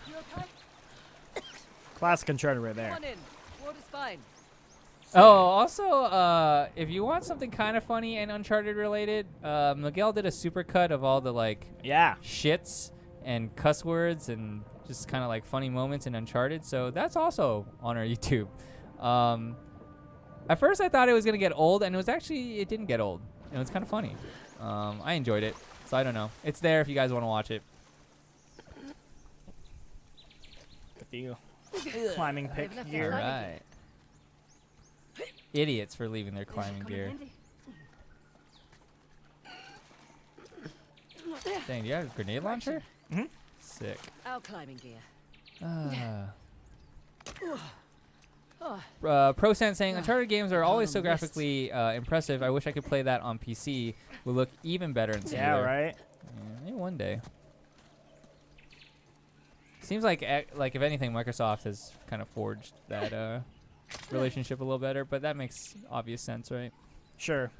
Classic Uncharted right there. Come on in. Water's fine. Oh, also, if you want something kind of funny and Uncharted related, Miguel did a supercut of all the like Yeah. shits and cuss words and just kind of like funny moments in Uncharted. So that's also on our YouTube. At first I thought it was gonna get old, and it didn't get old. It was kind of funny. I enjoyed it, so I don't know. It's there if you guys want to watch it. Get the climbing pick left here. All right. Idiots for leaving their climbing gear. Dang, do you have a grenade launcher? Mhm. Sick. Our climbing gear. ProSense saying Uncharted games are always so graphically impressive. I wish I could play that on PC. Would look even better in Yeah, singular. right. Yeah, maybe one day. Seems like if anything, Microsoft has kind of forged that relationship a little better, but that makes obvious sense, right? Sure.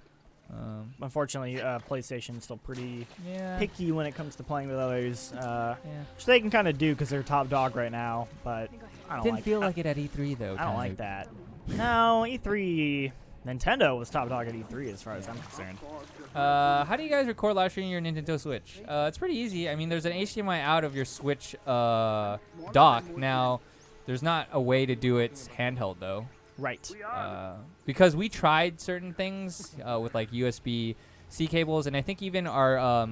Unfortunately, PlayStation's still pretty Yeah. picky when it comes to playing with others, Yeah. which they can kind of do because they're top dog right now. But I don't Didn't like. feel like it at E3 though. I don't like that. No, E3. Nintendo was top dog at E3 as far as I'm concerned. How do you guys record live streaming your Nintendo Switch? It's pretty easy. I mean, there's an HDMI out of your Switch dock. Now, there's not a way to do it handheld though. Right. Because we tried certain things with like USB-C cables, and I think even our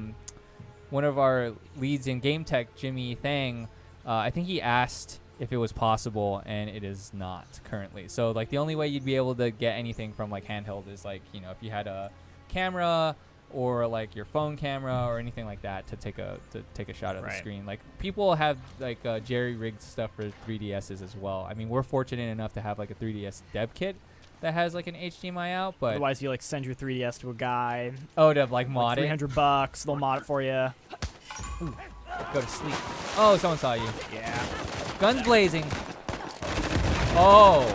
one of our leads in Game Tech, Jimmy Thang, I think he asked if it was possible, and it is not currently. So like the only way you'd be able to get anything from like handheld is like, you know, if you had a camera or like your phone camera or anything like that to take a shot of the screen. Like people have like jerry rigged stuff for 3DSs as well. I mean, we're fortunate enough to have like a 3DS dev kit that has like an HDMI out, but Otherwise, you like send your 3DS to a guy. oh, to like mod like it. $300, they'll mod it for you. Ooh, go to sleep. Oh, someone saw you. Yeah. Guns blazing. Oh.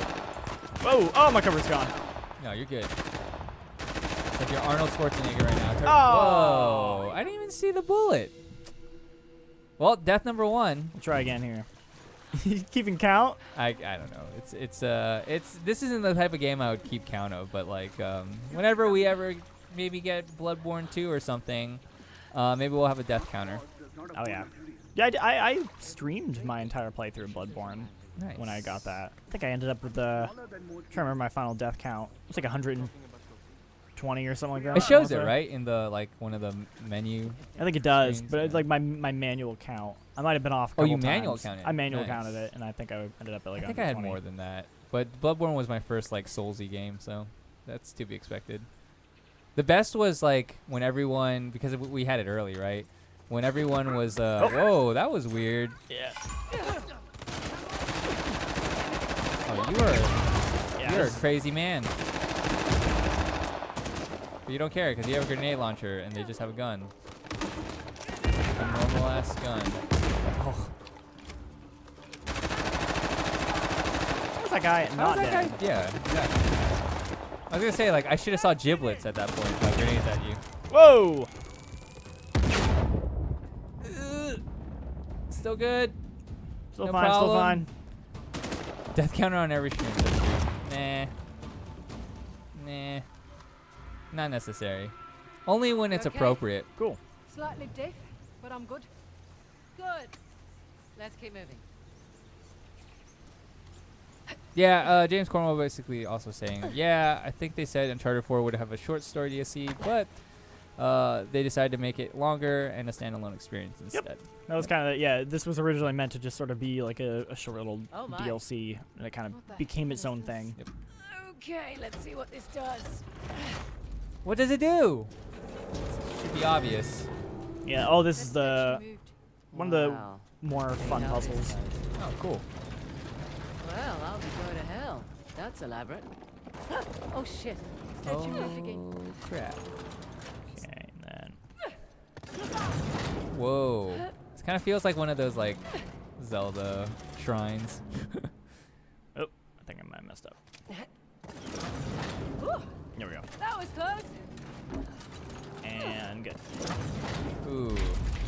Oh, my cover's gone. No, you're good. It's like you're Arnold Schwarzenegger right now. Oh. Whoa. I didn't even see the bullet. Well, death number 1. We'll try again here. Keeping count? I don't know. It's this isn't the type of game I would keep count of, but like whenever we ever maybe get Bloodborne 2 or something, maybe we'll have a death counter. Oh yeah. Yeah, I streamed my entire playthrough of Bloodborne Nice. when I got that. I think I ended up with I'm trying to remember my final death count. It's like 120 20 or something like that. It shows it, right, in the like one of the menu. I think it does, screens, but it's like my manual count. I might have been off. Oh, you times. manual counted? I manual Nice. counted it, and I think I ended up at like. I think I had 120. more than that, but Bloodborne was my first like Soulsy game, so that's to be expected. The best was like when everyone, because we had it early, right? When everyone was, whoa, that was weird. Yeah. Oh, you're a crazy man. But you don't care because you have a grenade launcher and they just have a gun. A normal ass gun. Oh. How's that guy not dead? Yeah, exactly. I was gonna say, like, I should have saw giblets at that point, like grenades at you. Whoa! Still good. Still No fine, problem. still fine. Death counter on every stream. Nah. Not necessary. Only when it's appropriate. Cool. Slightly deaf, but I'm good. Good. Let's keep moving. Yeah, James Cornwell basically also saying, yeah, I think they said Uncharted 4 would have a short story DLC, but they decided to make it longer and a standalone experience instead. Yep. That was kind of, yeah, this was originally meant to just sort of be like a short little DLC, and it kind of became its own thing. Yep. Okay, let's see what this does. What does it do? Should be obvious. Yeah, oh, this is the one of the more fun puzzles. Oh, cool. Well, I'll be going to hell. That's elaborate. Oh shit. Oh, crap. Okay, and then. Whoa. This kind of feels like one of those, like, Zelda shrines. Oh, I think I might have messed up. There we go. That was close. And good. Ooh.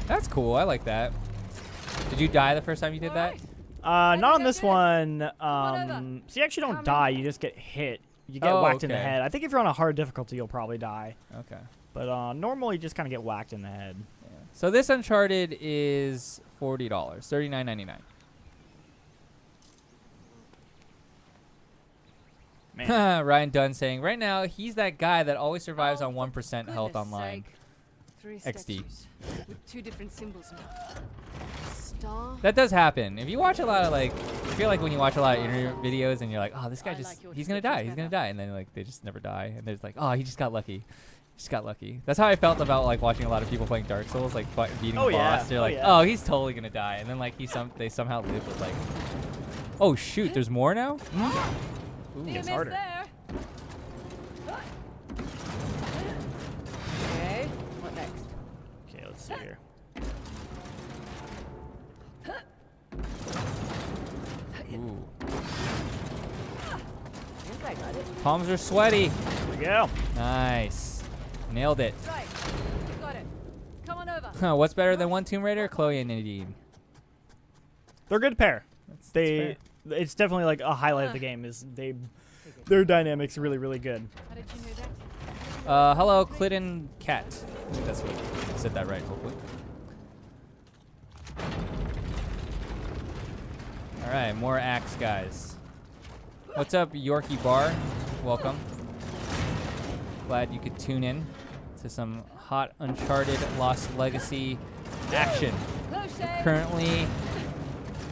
That's cool. I like that. Did you die the first time you did that? Not on this one. So you actually don't die. You just get hit. You get whacked in the head. I think if you're on a hard difficulty, you'll probably die. Okay. But normally, you just kind of get whacked in the head. Yeah. So this Uncharted is $40, $39.99. Man. Ryan Dunn saying, right now, he's that guy that always survives on 1% health online. 3 XD. statues with 2 different symbols now. Star. That does happen. If you watch a lot of, like, I feel like when you watch a lot of interview videos and you're like, oh, this guy just, he's going to die. He's going to die. And then, like, they just never die. And they're just like, oh, he just got lucky. Just got lucky. That's how I felt about, like, watching a lot of people playing Dark Souls, like, beating the boss. They're like, oh, he's totally going to die. And then, like, they somehow live with, like, oh, shoot, there's more now? Ooh, it's harder. Okay, what next? Okay, let's see here. Ooh. I think I got it. Palms are sweaty. There we go. Nice. Nailed it. Right, you got it. Come on over. What's better than one Tomb Raider? Chloe and Nadine. They're a good pair. That's They, fair. it's definitely like a highlight of the game. Is their dynamics really really good. How did you know that? Hello, Clidden Cat. I think that's what I said that right, hopefully. All right, more axe guys. What's up, Yorkie Bar? Welcome. Glad you could tune in to some hot Uncharted Lost Legacy action. Currently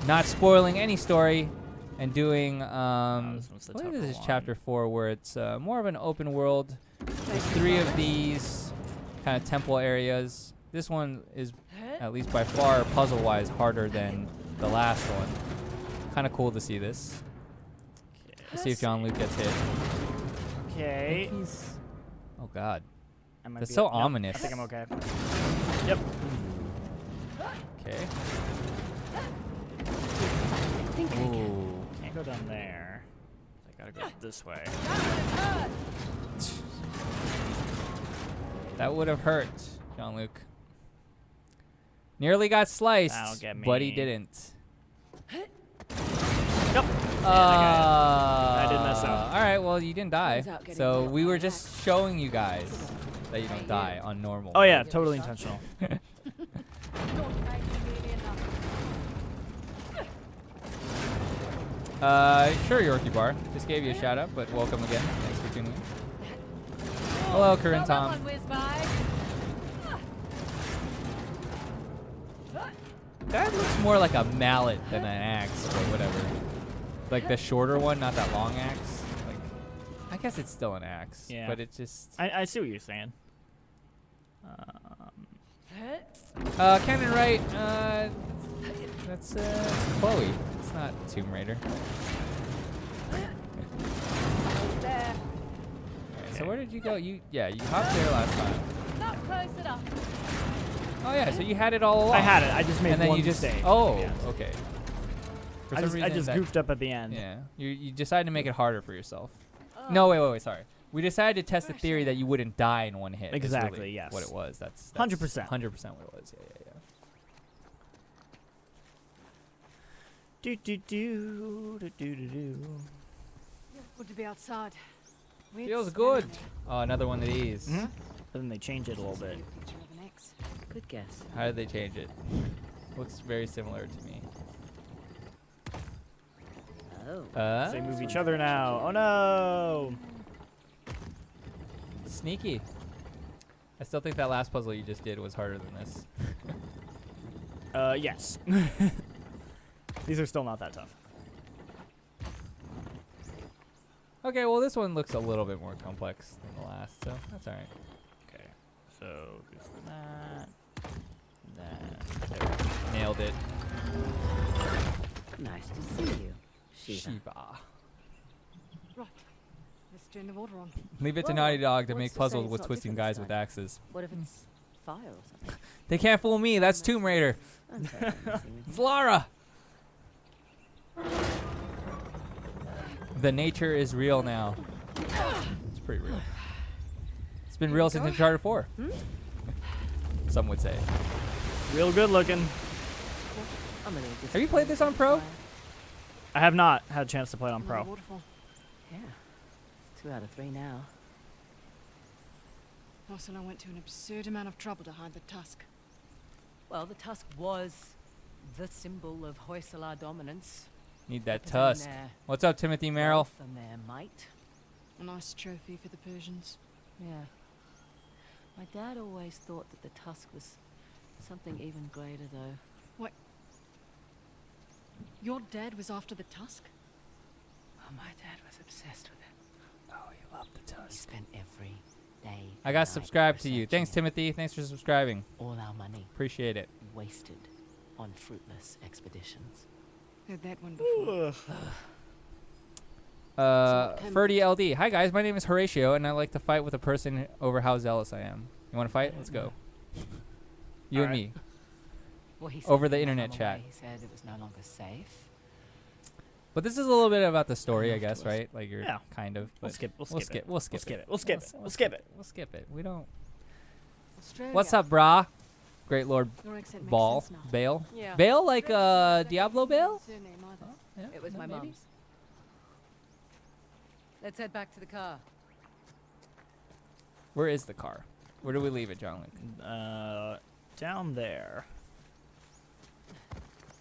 not spoiling any story and doing, I believe this is chapter 4, where it's more of an open world. There's 3 of these kind of temple areas. This one is, at least by far, puzzle-wise, harder than the last one. Kind of cool to see this. Let's see if John Luke gets hit. Okay. Oh, God. I That's so ominous. I think I'm okay. Yep. Okay. think Ooh. Can't go down there. I gotta go this way. That would have hurt, John Luke. Nearly got sliced, That'll get me. but he didn't. Yep. I did mess up. All right, well, you didn't die. So we were just showing you guys that you don't die on normal. Oh, yeah, totally intentional. Sure, Yorkie Bar. Just gave you a shout out, but welcome again. Thanks for tuning in. Hello, Corinne Tom. That looks more like a mallet than an axe or whatever. Like the shorter one, not that long axe. Like, I guess it's still an axe. Yeah. But it just. I see what you're saying. Canon right. That's Chloe. It's not Tomb Raider. There. Okay, so where did you go? You hopped there last time. Not close enough. Oh yeah, so you had it all along. I had it. I just made and then one you just mistake. Oh, Yeah. okay. For I some reason just that- goofed up at the end. Yeah, you decided to make it harder for yourself. No, wait, sorry. We decided to test the theory that you wouldn't die in one hit. Exactly, Really yes. What it was. That's 100%. 100% what it was. Yeah. Do do do do do do do. Good to be outside. Feels good. Oh, another one of these. Mm-hmm. But then they change it a little bit. Picture of an X. Good guess. How did they change it? Looks very similar to me. Oh. So they move each other now. Oh no! Sneaky. I still think that last puzzle you just did was harder than this. Yes. These are still not that tough. Okay, well this one looks a little bit more complex than the last, so that's all right. Okay. So just that. There we go. Nailed it. Nice to see you, Shiva. Shiva. Right. Let's turn the water on. Leave it to Well, Naughty Dog to what's make to say puzzles it's with not twisting different guys this with time? axes. What if it's fire or something? They can't fool me. That's Tomb Raider. I'm totally messing with It's you. Lara. The nature is real now. It's pretty real. It's been real since Uncharted 4. Some would say. Real good looking. I'm gonna Have you played this on Pro? I have not had a chance to play it on Another Pro. waterfall. Yeah. 2 out of 3 now. Ursula went to an absurd amount of trouble to hide the tusk. Well, the tusk was the symbol of Hoysala dominance. Need that representing tusk. their What's up, Timothy Merrill? wealth and their might. A nice trophy for the Persians. Yeah. My dad always thought that the tusk was something even greater, though. Your dad was after the tusk? Oh, my dad was obsessed with it. Oh, you love the He tusk. spent every day. I got and night subscribed to you. researching Thanks, it. Timothy. Thanks for subscribing. All our money Appreciate it. wasted on fruitless expeditions. Heard that one before. Ferdy LD. Hi guys, my name is Horatio, and I like to fight with a person over how zealous I am. You want to fight? Let's go. You and Alright. me. Well, he Over said the when internet I'm chat. away, He said it was no longer safe. But this is a little bit about the story, I Enough guess, to us. right? Like you're Yeah. kind of. We'll but skip. We'll We'll skip skip. it. We'll skip it. We'll skip it. We'll skip it. We'll skip it. We don't. Australia. What's up, brah? Great Lord Your accent makes Ball. sense now. Bale. Yeah. Bale like Diablo Bale? Surname either. Yeah, It was my maybe? mom's. Let's head back to the car. Where is the car? Where do we leave it, John Luke? Down there.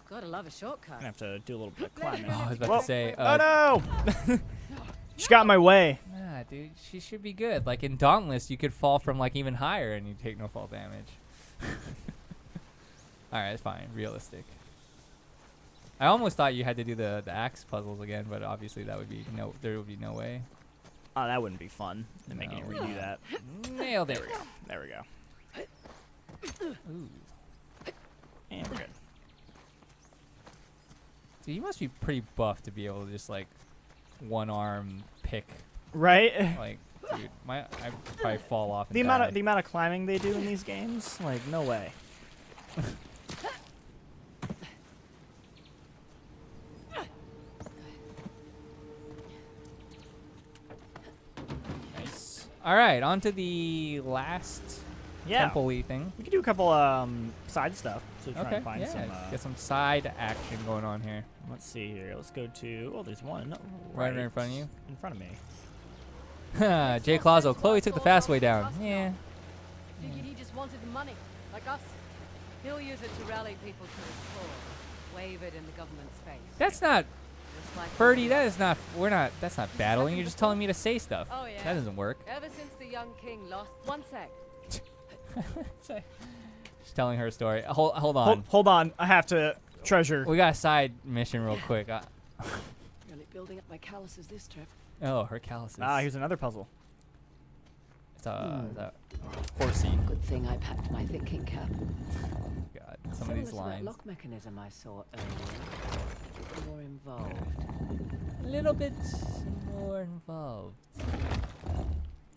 Gotta love a shortcut. I'm gonna have to do a little bit of climbing. Oh, I was about Whoa. to say. Oh no! She got in my way. Nah, dude, she should be good. Like in Dauntless, you could fall from like even higher and you take no fall damage. All right, it's fine. Realistic. I almost thought you had to do the axe puzzles again, but obviously that would be no. There would be no way. Oh, that wouldn't be fun. They're making you No. redo that. Nailed it. There we go. There we go. Ooh. And we're good. Dude, you must be pretty buff to be able to just like one arm pick. Right? Like, dude, I'd probably fall off. And The die. amount of climbing they do in these games, like no way. Nice. All right, on to the last Yeah. temple-y thing. We could do a couple side stuff to try Okay, and find yeah, some. get some side action going on here. Let's see here. Let's go to. Oh, there's one Right in front of you. In front of me. Jay Clauso, Chloe took the fast way down. Yeah. Figured he just wanted the money, like us. He'll use it to rally people to his cause. Wave it in the government's face. That's not like Ferdy, that is not. We're not. That's not battling. You're just telling me to say stuff. Oh, yeah. That doesn't work. Ever since the young king lost. One sec. She's telling her story. Hold on. Hold on. I have to treasure. We got a side mission real quick. Really building up my calluses this trip. Oh, her calluses. Ah, here's another puzzle. It's a horsey. Good thing I packed my thinking cap. God, some of these lines. Lock mechanism I saw earlier. A bit more involved. A little bit more involved.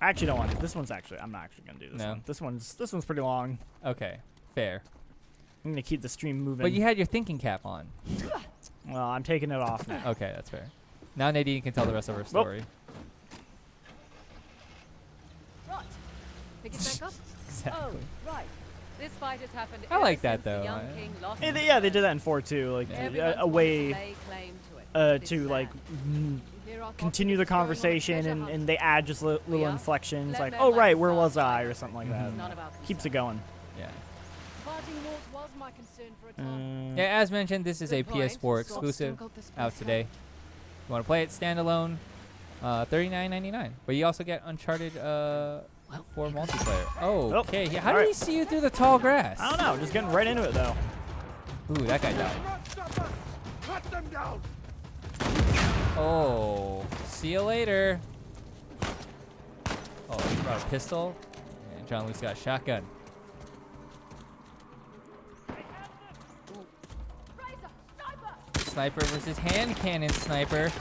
I actually don't want to. This one's actually. I'm not actually gonna do this No. one. This one's pretty long. Okay, fair. I'm gonna keep the stream moving. But you had your thinking cap on. Well, I'm taking it off now. Okay, that's fair. Now Nadine can tell the rest of her story. Right. Pick it back up. Exactly. Oh, right. This fight has happened. I like ever that, since the though. young king lost Yeah, his yeah, they throne. did that in 4 too. Like Everyone's a wanted way to lay claim to it. to like Here are continue the documents going on conversation, treasure and hunt. they add just little Yeah. inflections Let like, men oh like right, where themselves was I, fight. or something like Mhm. that. It's not about Keeps it concern. going. Yeah. Fighting wars was my concern for a time. Yeah, as mentioned, this is a Good point. PS4 Soft exclusive Got this out place today. out. You want to play it standalone, $39.99. But you also get Uncharted 4 multiplayer. Oh, okay. Yeah, how did Alright. he see you through the tall grass? I don't know, just getting right into it though. Ooh, that guy died. Not stop us! Cut them down! Oh, see you later. Oh, he brought a pistol. And John Luke's got a shotgun. Sniper versus hand cannon sniper.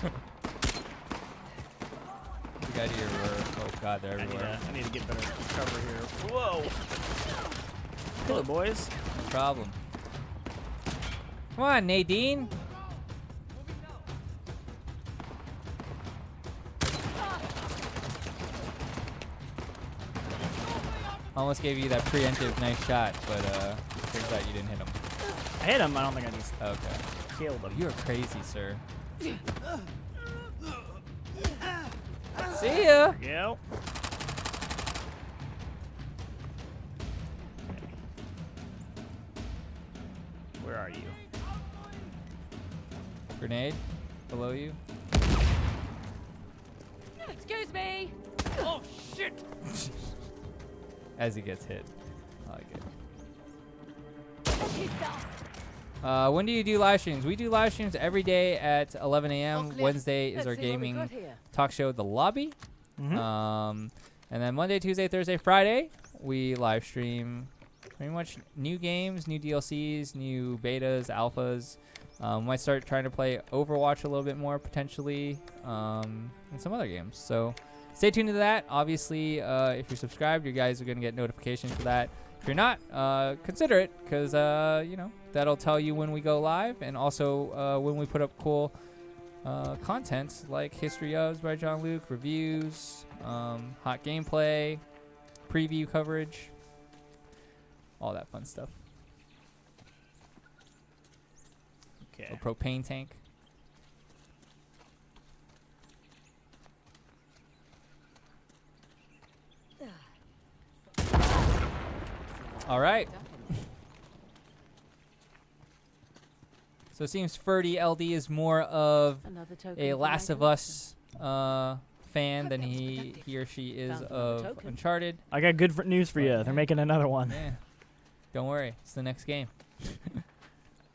You got your. Oh god, they're everywhere. I need to get better cover here. Whoa! Hello, boys. No problem. Come on, Nadine. Almost gave you that preemptive nice shot, but turns out you didn't hit him. I hit him. I don't think I just Okay. killed him. You're crazy, sir. See ya. There we go. Where are you? Grenade below you. Excuse me. Oh shit! As he gets hit. I like it. He's down. When do you do live streams? We do live streams every day at 11 All a.m. clear. Wednesday is Let's our see what we gaming got here. talk show, The Lobby. Mhm. And then Monday, Tuesday, Thursday, Friday, we live stream pretty much new games, new DLCs, new betas, alphas. Might start trying to play Overwatch a little bit more potentially, and some other games. So stay tuned to that. Obviously, if you're subscribed, you guys are going to get notifications for that. If you're not, consider it, because you know, that'll tell you when we go live, and also when we put up cool content like History Ofs by John Luke, reviews, hot gameplay, preview coverage, all that fun stuff. Okay. A propane tank. All right. So it seems Ferdy LD is more of Another token a for Last my of collection. Us fan than he or she is Found another of token. Uncharted. I got good news for you. They're making another one. Yeah. Don't worry, it's the next game.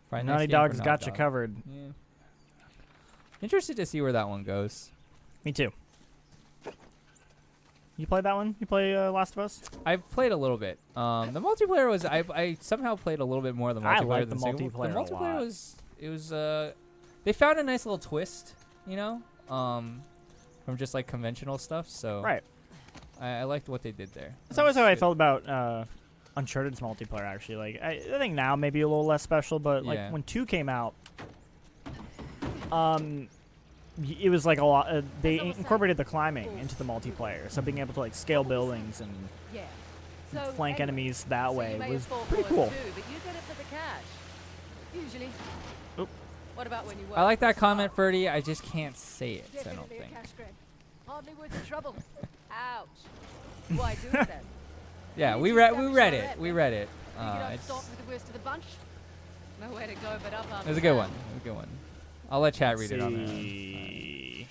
Probably Naughty next game for Dog's Naughty got you Dog. covered. Yeah. Interested to see where that one goes. Me too. You played that one? You play Last of Us? I've played a little bit. The multiplayer was I somehow played a little bit more of the multiplayer I like than the single. multiplayer a The multiplayer lot. was they found a nice little twist, you know, from just like conventional stuff. So Right. I liked what they did there. That's always how I Good. felt about Uncharted's multiplayer, actually. Like, I think now maybe a little less special, but like Yeah. when 2 came out, it was like a lot. They incorporated the climbing into the multiplayer, so being able to like scale buildings and Yeah. So flank anyway, enemies that so way you may was have fought pretty for cool. us too, but you did it for the cash. Usually. Oop. What about when you work I like for that a comment, star? Ferdy. I just can't say it. I don't Definitely a think. cash grab. Hardly worth the trouble. Ouch. Why do it then? Yeah, You we just read damage it. your rep, We then. read it. You don't It's, start with the worst of the bunch. Nowhere to go but up. it was a good one. It was a good one. I'll let chat Let's read it on see.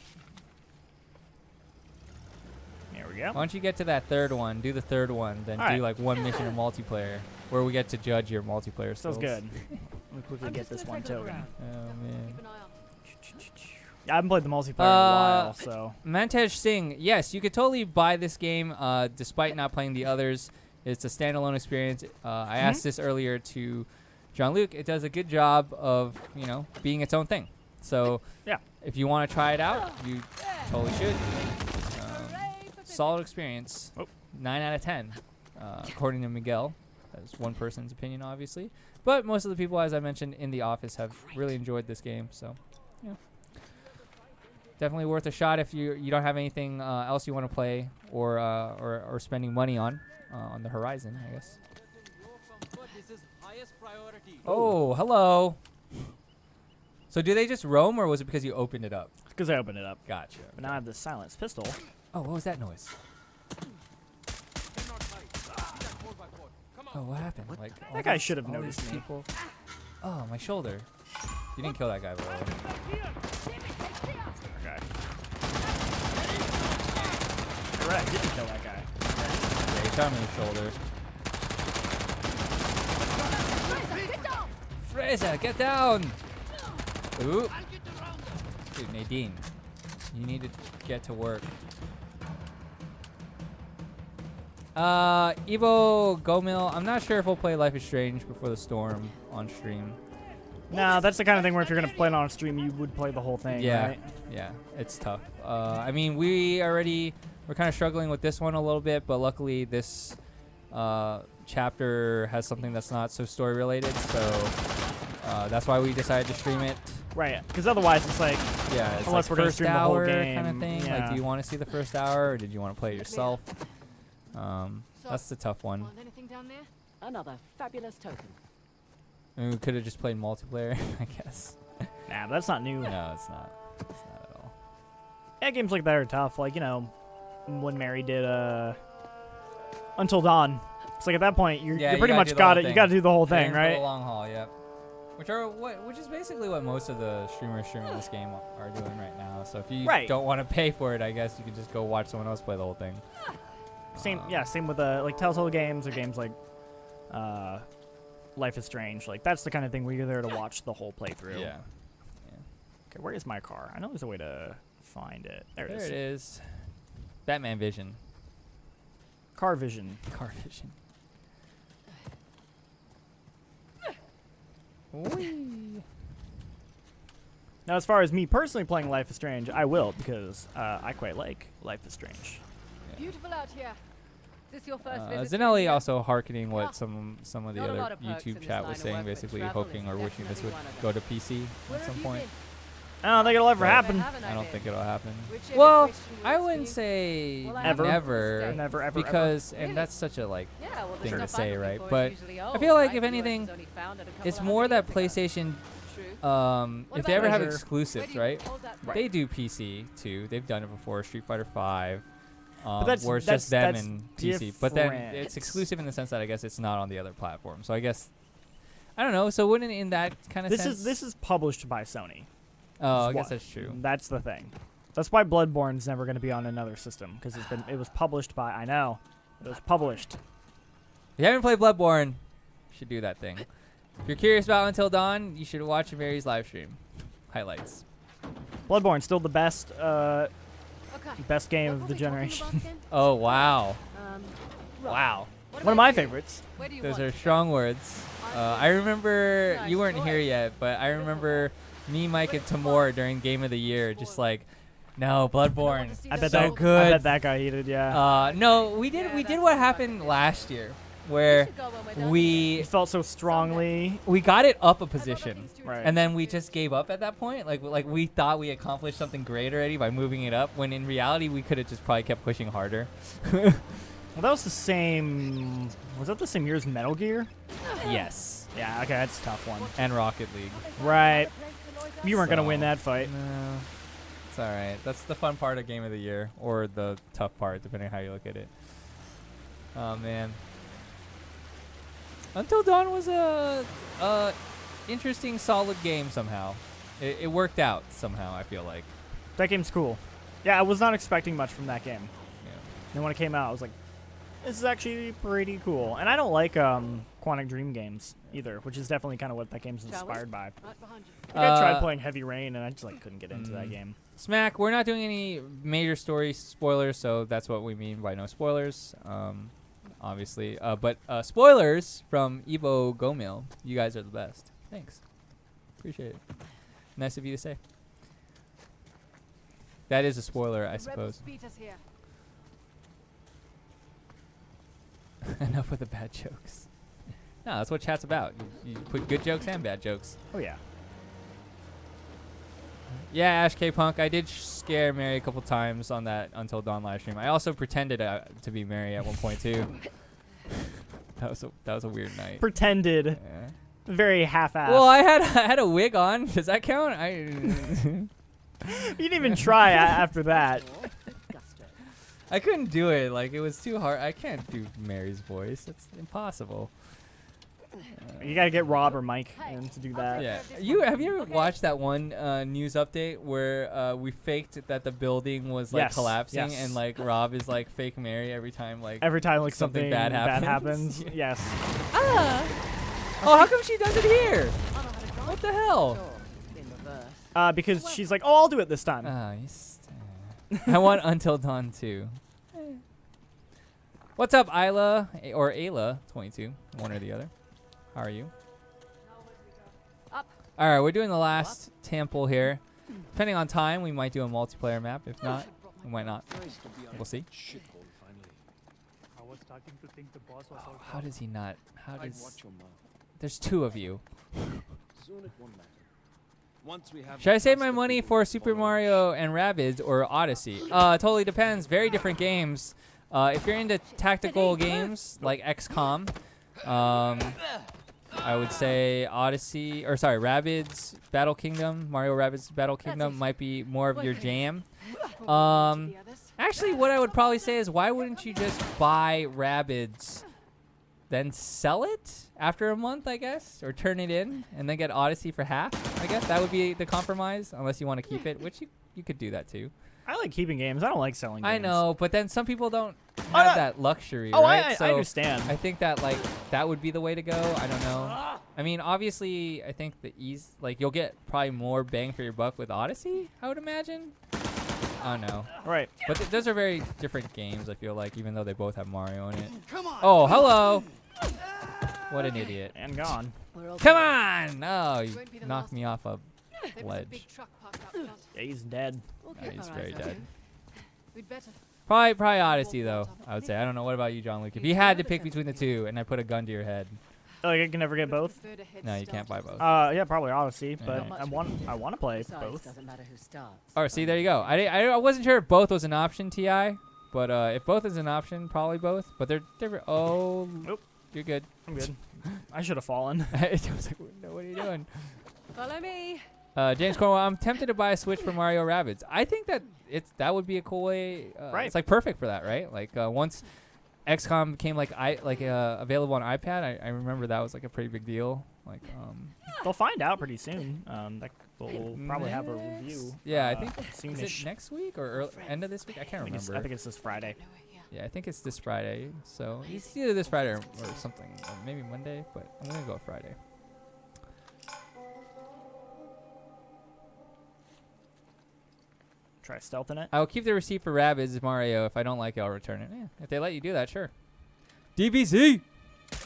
There we go. Why don't you get to that third one? Do the third one, then do like one mission in multiplayer, where we get to judge your multiplayer skills. Sounds good. Let me quickly get this one token. Oh man. I haven't played the multiplayer in a while, so. Mantej Singh, yes, you could totally buy this game, despite not playing the others. It's a standalone experience. I asked this earlier to Jean-Luc. It does a good job of, being its own thing. So yeah, if you want to try it out, you totally should. Solid experience. 9 out of 10, according to Miguel. That's one person's opinion, obviously. But most of the people, as I mentioned, in the office have really enjoyed this game. So, yeah. Definitely worth a shot if you don't have anything else you want to play or spending money on the horizon, I guess. Oh, hello. So do they just roam, or was it because you opened it up? Because I opened it up. Gotcha. But now I have the silenced pistol. Oh, what was that noise? Oh, what happened? Like that guy should have noticed me. People. Oh, my shoulder. You didn't kill that guy, by the way. Okay. Correct. Didn't kill that guy. Yeah, he shot me in the shoulder. Frazer, get down! Ooh. Dude, Nadine, you need to get to work. Evo Gomil, I'm not sure if we'll play Life is Strange before the storm on stream. No, that's the kind of thing where if you're gonna play it on stream, you would play the whole thing, right? Yeah, it's tough. I mean, we're kind of struggling with this one a little bit, but luckily this chapter has something that's not so story related, so that's why we decided to stream it. Right, because otherwise it's like, it's unless like we're gonna stream the whole game kind of thing. Yeah. Like, do you want to see the first hour, or did you want to play it yourself? That's the tough one. Anything down there? Another fabulous token. I mean, we could have just played multiplayer, I guess. Nah, but that's not new. No, it's not. It's not at all. Yeah, games like that are tough. Like, when Mary did Until Dawn. It's like at that point you pretty much got it. You got to do the whole thing, right? For the long haul, yep. Which is basically what most of the streamers streaming this game are doing right now. So if you don't want to pay for it, I guess you can just go watch someone else play the whole thing. Same with like Telltale games or games like Life is Strange. Like that's the kind of thing where you're there to watch the whole playthrough. Yeah. Okay, where is my car? I know there's a way to find it. There it is. There it is. Batman Vision. Car Vision. Car Vision. Whee. Now, as far as me personally playing Life is Strange, I will because I quite like Life is Strange. Beautiful out here. Is this your first visit? Zanelli also hearkening what some of the other YouTube chat was saying, basically hoping or wishing this would go to PC at some point. I don't think it'll ever happen. I don't think it'll happen. Well, I wouldn't say ever. Never, ever, because and that's such a thing to say, right? But I feel like if anything, it's more that PlayStation. If they ever have exclusives, right? They do PC too. They've done it before. Street Fighter V. Where it's just them and PC. But then it's exclusive in the sense that I guess it's not on the other platform. So I guess I don't know. So wouldn't in that kind of sense? This is published by Sony. Oh, I guess that's true. That's the thing. That's why Bloodborne's never going to be on another system because it was published by. I know, it was published. If you haven't played Bloodborne, you should do that thing. If you're curious about Until Dawn, you should watch Mary's live stream highlights. Bloodborne's still the best game of the generation. Oh wow, wow. One of my favorites. Those are strong words. I remember you weren't here yet, but I remember me, Mike, and Tamor during Game of the Year, just like, no, Bloodborne. I bet so good. I bet that got heated. Yeah. No, we did what happened last year, where we felt so strongly. We got it up a position, right? And then we just gave up at that point. Like we thought we accomplished something great already by moving it up, when in reality we could have just probably kept pushing harder. Well, that was the same. Was that the same year as Metal Gear? Yes. Yeah. Okay, that's a tough one. And Rocket League. Right. You weren't gonna win that fight. No. It's all right. That's the fun part of Game of the Year, or the tough part, depending on how you look at it. Oh man. Until Dawn was a interesting, solid game somehow. It worked out somehow, I feel like. That game's cool. Yeah, I was not expecting much from that game. Yeah. And when it came out, I was like, this is actually pretty cool. And I don't like Quantic Dream games either, which is definitely kind of what that game's inspired by. Right behind you. Like, I tried playing Heavy Rain, and I just like couldn't get into that game. Smack, we're not doing any major story spoilers, so that's what we mean by no spoilers, obviously. But spoilers from Evo Gomil. You guys are the best. Thanks. Appreciate it. Nice of you to say. That is a spoiler, I suppose. Enough with the bad jokes. No, that's what chat's about. You put good jokes and bad jokes. Oh, yeah. Yeah, Ash K Punk. I did scare Mary a couple times on that Until Dawn live stream. I also pretended to be Mary at one point too. that was a weird night. Pretended. Yeah. Very half-assed. Well, I had a wig on. Does that count? You didn't even try after that. I couldn't do it. Like, it was too hard. I can't do Mary's voice. It's impossible. You gotta get Rob or Mike in to do that. Yeah. Have you ever watched that one news update where we faked that the building was like collapsing and like Rob is like fake Mary every time like something bad happens? Yes. Oh, how come she does it here? What the hell? Because she's like, oh, I'll do it this time. I want Until Dawn too. What's up, Isla or Ayla22? One or the other. How are you? Up. All right, we're doing the last temple here. Depending on time, we might do a multiplayer map. If not, we might not. We'll see. How does he not? How does? There's two of you. Should I save my money for Super Mario and Rabbids or Odyssey? Totally depends. Very different games. If you're into tactical games like XCOM, I would say Rabbids Battle Kingdom, Mario Rabbids Battle Kingdom might be more of your jam. Actually, what I would probably say is, why wouldn't you just buy Rabbids, then sell it after a month, I guess, or turn it in and then get Odyssey for half? I guess that would be the compromise, unless you want to keep it, which you could do that too. I like keeping games. I don't like selling games. I know, but then some people don't have that luxury, right? I understand. I think that that would be the way to go. I don't know. I mean, obviously, I think the you'll get probably more bang for your buck with Odyssey, I would imagine. I don't know. Right. But those are very different games, I feel like, even though they both have Mario in it. Oh, hello. What an idiot. And gone. Come on! Oh, you knocked me off a ledge. Yeah, he's dead. Yeah, he's very dead. Probably Odyssey, though, I would say. I don't know. What about you, John Luke? If you had to pick between the two and I put a gun to your head. Oh, you can never get both? No, you can't buy both. Yeah, probably Odyssey, but Yeah. I want to play both. Oh, see, there you go. I wasn't sure if both was an option, TI, but if both is an option, probably both. But they're different. Oh, nope. You're good. I'm good. I should have fallen. I was like, no, what are you doing? Follow me. James Cornwell, I'm tempted to buy a Switch for Mario Rabbids. I think that that would be a cool way. Right. It's like perfect for that, right? Like once XCOM became available on iPad, I remember that was like a pretty big deal. Like they'll find out pretty soon. We'll probably have a review. Yeah, I think soonish. Is it next week or end of this week? I can't remember. I think it's this Friday. Yeah, I think it's this Friday. So it's either this Friday or something, or maybe Monday. But I'm gonna go Friday. Try stealthing it. I'll keep the receipt for Rabbids Mario. If I don't like it, I'll return it. Yeah, if they let you do that, sure. DBZ!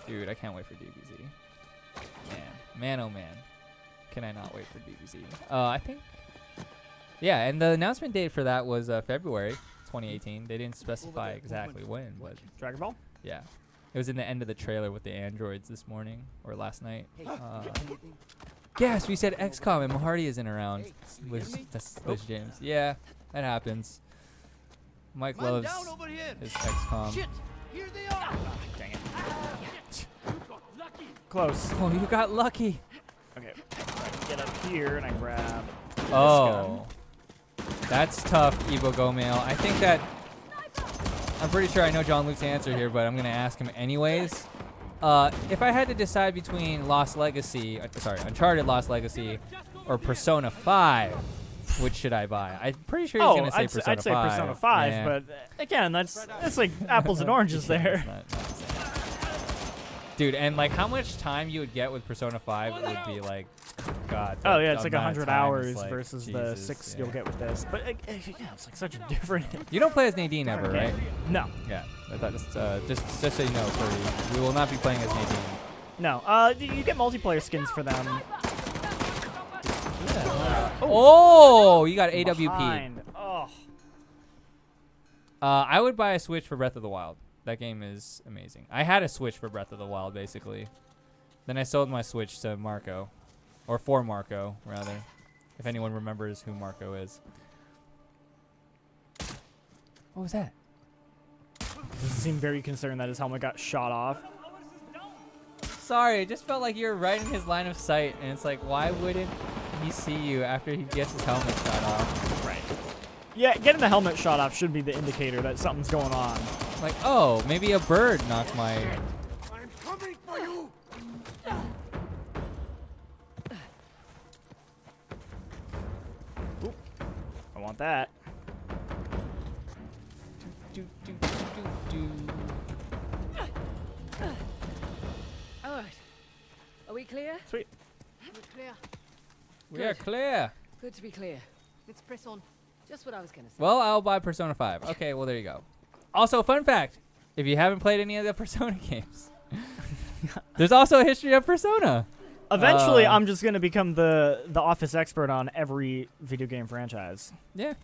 Dude, I can't wait for DBZ. Man, oh man. Can I not wait for DBZ? I think... Yeah, and the announcement date for that was February 2018. They didn't specify exactly when, but... Dragon Ball? Yeah. It was in the end of the trailer with the androids this morning, or last night. Yes, we said XCOM and Mahardy isn't around. Liz James. Yeah, that happens. Mike loves his XCOM. Shit! Here they are! Dang it. You got lucky! Close. Oh, you got lucky. Okay. I get up here and I grab this Oh. That's tough, Evo Gomil. I think that... I'm pretty sure I know John Luke's answer here, but I'm going to ask him anyways. If I had to decide between Uncharted Lost Legacy or Persona 5? Which should I buy? I'm pretty sure he's gonna say Persona 5. I'd say Persona 5, yeah. but again, that's like apples and oranges there. Not the same. Dude, and like how much time you would get with Persona 5 would be like, God. Oh yeah, it's like amount of 100 time hours is, like, versus Jesus, the 6 yeah. you'll get with this. But yeah, it's like such a different. You don't play as Nadine ever, right? No. Yeah. I thought just so you know, Furry, we will not be playing as Nadine. No. You get multiplayer skins for them. Oh, you got AWP. Behind. Oh. I would buy a Switch for Breath of the Wild. That game is amazing. I had a Switch for Breath of the Wild, basically. Then I sold my Switch to Marco. Or for Marco, rather. If anyone remembers who Marco is. What was that? He seemed very concerned that his helmet got shot off. Sorry, it just felt like you were right in his line of sight. And it's like, why wouldn't he see you after he gets his helmet shot off? Right. Yeah, getting the helmet shot off should be the indicator that something's going on. Like, oh, maybe a bird knocked my... I'm coming for you. Oop. I want that. All right. Are we clear? Sweet. We're clear. We are clear. Good to be clear. Let's press on. Just what I was gonna say. Well, I'll buy Persona 5. Okay, well, there you go. Also, fun fact. If you haven't played any of the Persona games, there's also a history of Persona. Eventually, I'm just gonna become the office expert on every video game franchise. Yeah.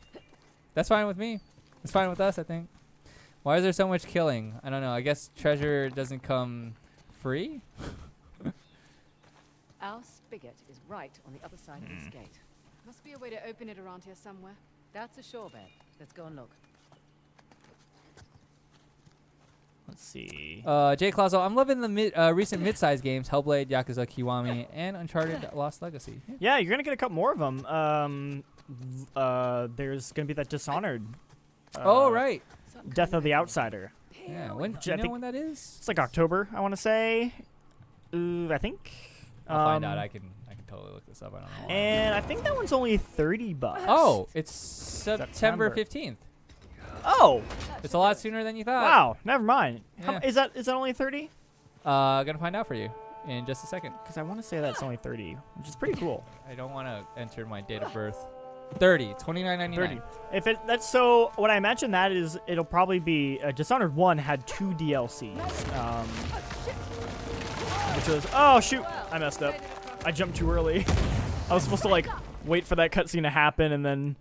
That's fine with me. It's fine with us, I think. Why is there so much killing? I don't know. I guess treasure doesn't come free? Our spigot is right on the other side of this gate. Must be a way to open it around here somewhere. That's a sure bet. Let's go and look. Let's see. Jay Clauso, I'm loving the recent mid-sized games, Hellblade, Yakuza Kiwami, and Uncharted Lost Legacy. Yeah, you're gonna get a couple more of them. There's gonna be that Dishonored. Oh, right. Death of the Outsider. Yeah. When, do I you know think- when that is? It's like October, I want to say. I think. I'll find out. I can totally look this up. I don't know. Why. And I think that one's only $30. Oh, it's September 15th. Oh, It's a lot sooner than you thought. wow. Never mind. How, Yeah. is that only 30? Gonna find out for you in just a second. Because I want to say that's only 30, which is pretty cool. I don't want to enter my date of birth. 30, $29.99. 30. If that's so, what I imagine that is, it'll probably be Dishonored 1 had 2 DLCs. Which was, oh shoot, I messed up. I jumped too early. I was supposed to like wait for that cutscene to happen and then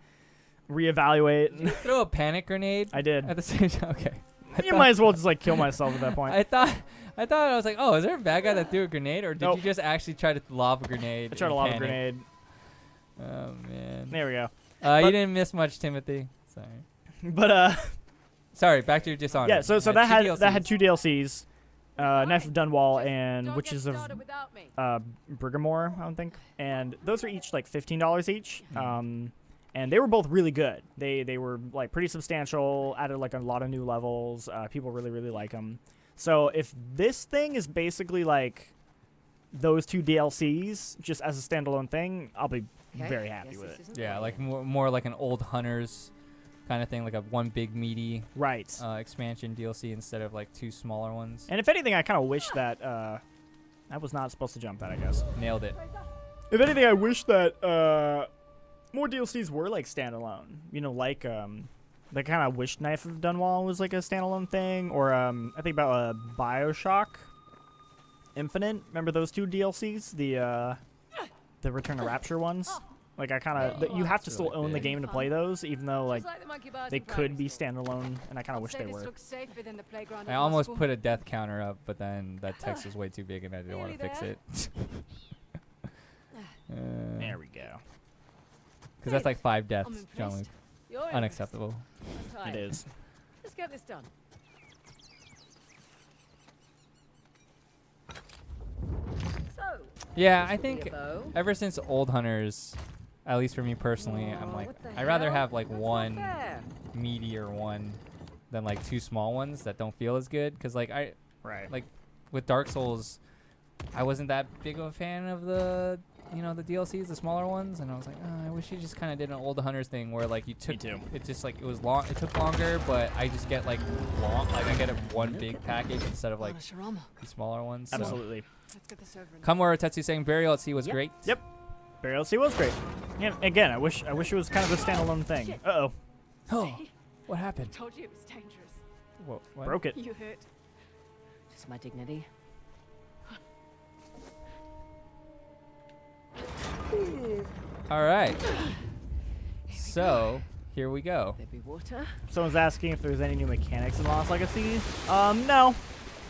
reevaluate. Did you throw a panic grenade? I did. At the same time. Okay. You might as well just like kill myself at that point. I thought I was like, oh, is there a bad guy that threw a grenade, or did Nope. you just actually try to lob a grenade? I tried to in lob a panic? grenade. Oh man. There we go. You didn't miss much, Timothy. Sorry. But Sorry. Back to your Dishonored. yeah. So It that had two that had DLCs. 2 DLCs. Knife of Dunwall and Don't Witches get of started without me. Brigamore, I don't think. And those are each like $15 each. And they were both really good. They were like pretty substantial, added like a lot of new levels. People really, really like them. So if this thing is basically like those 2 DLCs just as a standalone thing, I'll be very happy with it. Yeah, like more like an old Hunters kind of thing, like a one big meaty Right. expansion DLC instead of like 2 smaller ones. And if anything, I kind of wish that I was not supposed to jump that, I guess. Nailed it. If anything, I wish that more DLCs were like standalone. You know, like I kind of wish Knife of Dunwall was like a standalone thing, or I think about BioShock Infinite. Remember those 2 DLCs, the Return to Rapture ones? Like I kind of you have to That's still really own the big. game to play those, even though like Just like the monkey bars they in could be primary standalone, and I kind of wish they were. I almost put a death counter up, but then that text was way too big and I didn't want to fix Nearly it. There we go. Because that's like 5 deaths, impressed. John Luke. You're impressed. Unacceptable. I'm It tired. is. Let's get this done. So. Yeah, this I will be a think bow. ever since Old Hunters, at least for me personally, I'm Oh, like, what the I'd rather hell? have like That's not one fair. meatier one than like 2 small ones that don't feel as good. Because like Right. like with Dark Souls, I wasn't that big of a fan of the you know, the DLCs, the smaller ones, and I was like, oh, I wish you just kind of did an old Hunters thing where like you took it just like it was long, it took longer, but I just get like I get one big package instead of like the smaller ones. Absolutely. Let's get this over. Kamura Tetsu saying Burial at Sea was great. Yep. Burial at Sea was great. Yeah. Again, I wish it was kind of a standalone thing. Uh-oh. Oh, what happened? Told you it was dangerous. What? Broke it. You hurt. Just my dignity. All right. So here we go. There be water. Someone's asking if there's any new mechanics in Lost Legacy. No.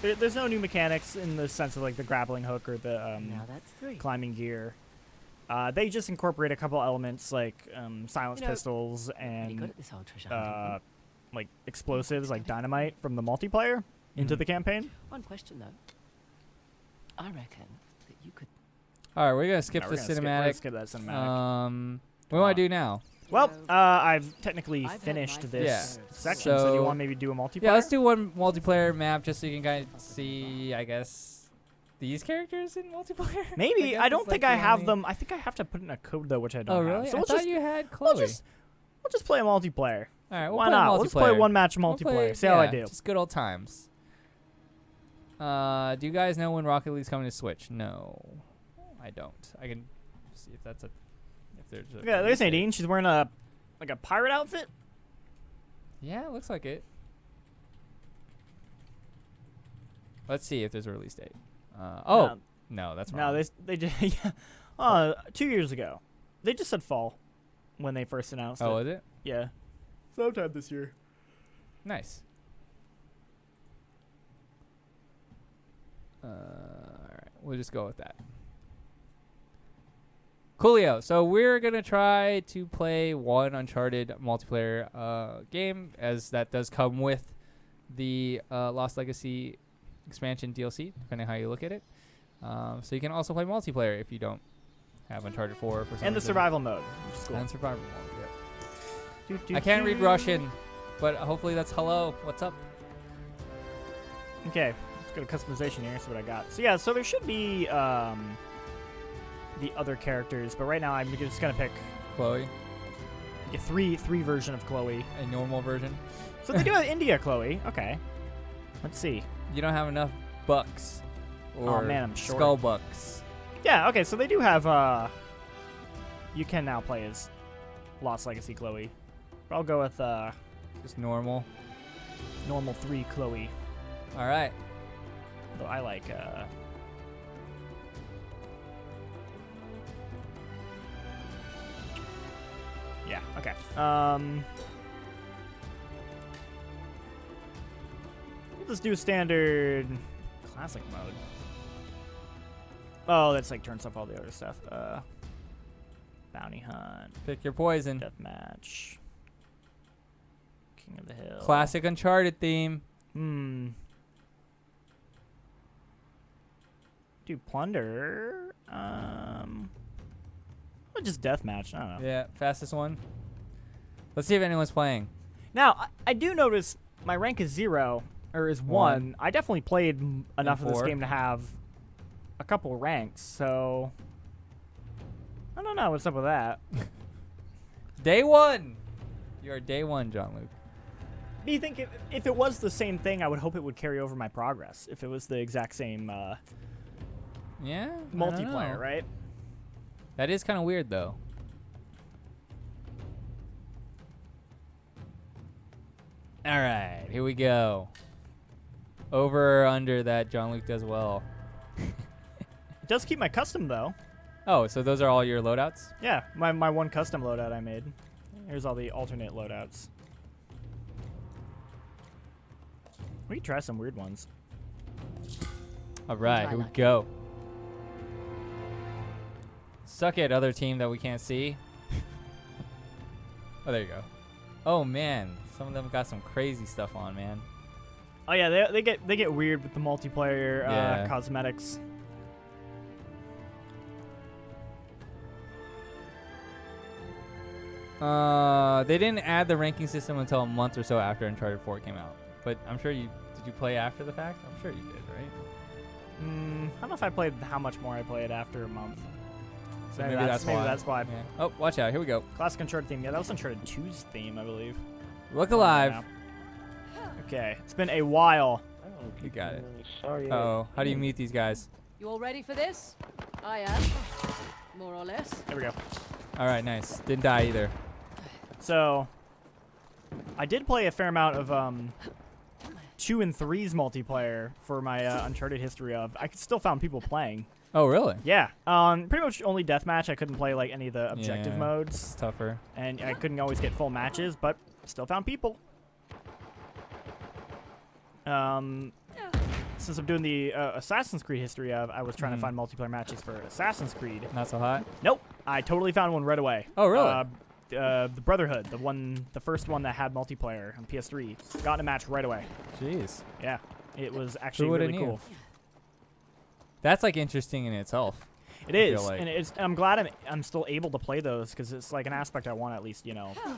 There's no new mechanics in the sense of like the grappling hook or the Now that's 3. climbing gear. They just incorporate a couple elements like silence pistols Pretty good and at this whole treasure hunting. like explosives like dynamite from the multiplayer into the campaign. One question though. I reckon that you could. All right, we're gonna skip No, the we're gonna cinematic. skip that cinematic. What do I do now? Well, I've technically I've had finished my this fair section, share. so do you So- want maybe do a multiplayer? Yeah, let's do one multiplayer map just so you can kind of see, I guess, these characters in multiplayer. Maybe. guess I don't it's think like I the have only- them. I think I have to put in a code though, which I don't Oh, have. really? So I we'll thought just you had Chloe. we'll just play a multiplayer. All right, we'll Why play not? multiplayer. Let's play one match We'll multiplayer. play- See how I yeah, do. Just good old times. Do you guys know when Rocket League's coming to Switch? No, I don't. I can see if that's a. If there's a. Yeah, there's Nadine. She's wearing a pirate outfit. Yeah, it looks like it. Let's see if there's a release date. No, that's wrong. No, they just 2 years ago. They just said fall when they first announced Oh, it. is it? Yeah. Sometime this year. Nice. All right, we'll just go with that. Coolio. So we're gonna try to play one Uncharted multiplayer game, as that does come with the Lost Legacy expansion DLC, depending on how you look at it. So you can also play multiplayer if you don't have Uncharted 4 for some And the reason. survival mode, which is cool. And survival mode. Yeah. I can't read Russian, but hopefully that's hello. What's up? Okay, let's go to customization here. See what I got. So yeah, so there should be the other characters, but right now I'm just gonna pick Chloe, a three version of Chloe. a normal version. So they do have India Chloe. Okay, let's see. You don't have enough bucks. Or Oh, man, I'm short. skull bucks. Yeah, okay, so they do have you can now play as Lost Legacy Chloe. But I'll go with Just normal. normal 3 Chloe. All right. Though I like yeah, okay. We'll just do standard classic mode. Oh, that's like turns off all the other stuff. Bounty hunt, Pick your poison. deathmatch, King of the Hill. Classic Uncharted theme. Do plunder. Or just deathmatch. I don't know. Yeah, fastest one. Let's see if anyone's playing. Now I do notice my rank is 0 or is 1. I definitely played enough of this 4. game to have a couple ranks, so I don't know what's up with that. Day 1. You're day 1, John Luke. Do you think if it was the same thing, I would hope it would carry over my progress? If it was the exact same Yeah. I don't multiplayer, know. right? That is kind of weird, though. All right, here we go. Over or under that John Luke does well. It does keep my custom though. Oh, so those are all your loadouts? Yeah, my one custom loadout I made. Here's all the alternate loadouts. We can try some weird ones. All right, here we go. Suck it, other team that we can't see. Oh, there you go. Oh man, some of them got some crazy stuff on, man. Oh yeah, they get weird with the multiplayer Yeah. cosmetics. They didn't add the ranking system until a month or so after Uncharted 4 came out. But I'm sure did you play after the fact? I'm sure you did, right? I don't know if I played how much more I played after a month. So maybe that's why. Yeah. Oh, watch out. Here we go. Classic Uncharted theme. Yeah, that was Uncharted 2's theme, I believe. Look alive. Okay, it's been a while. You got it. Sorry. Uh-oh. How do you meet these guys? You all ready for this? I am. More or less. There we go. All right, nice. Didn't die either. So, I did play a fair amount of 2 and 3's multiplayer for my Uncharted history of. I still found people playing. Oh, really? Yeah. Pretty much only deathmatch. I couldn't play like any of the objective modes. It's tougher. And I couldn't always get full matches, but still found people. Since I'm doing the Assassin's Creed history of, I was trying to find multiplayer matches for Assassin's Creed. Not so hot? Nope. I totally found one right away. Oh, really? The Brotherhood, the first one that had multiplayer on PS3, got in a match right away. Jeez. Yeah, it was actually really cool. That's like interesting in itself. It is, like. And I'm glad I'm still able to play those because it's like an aspect I want to at least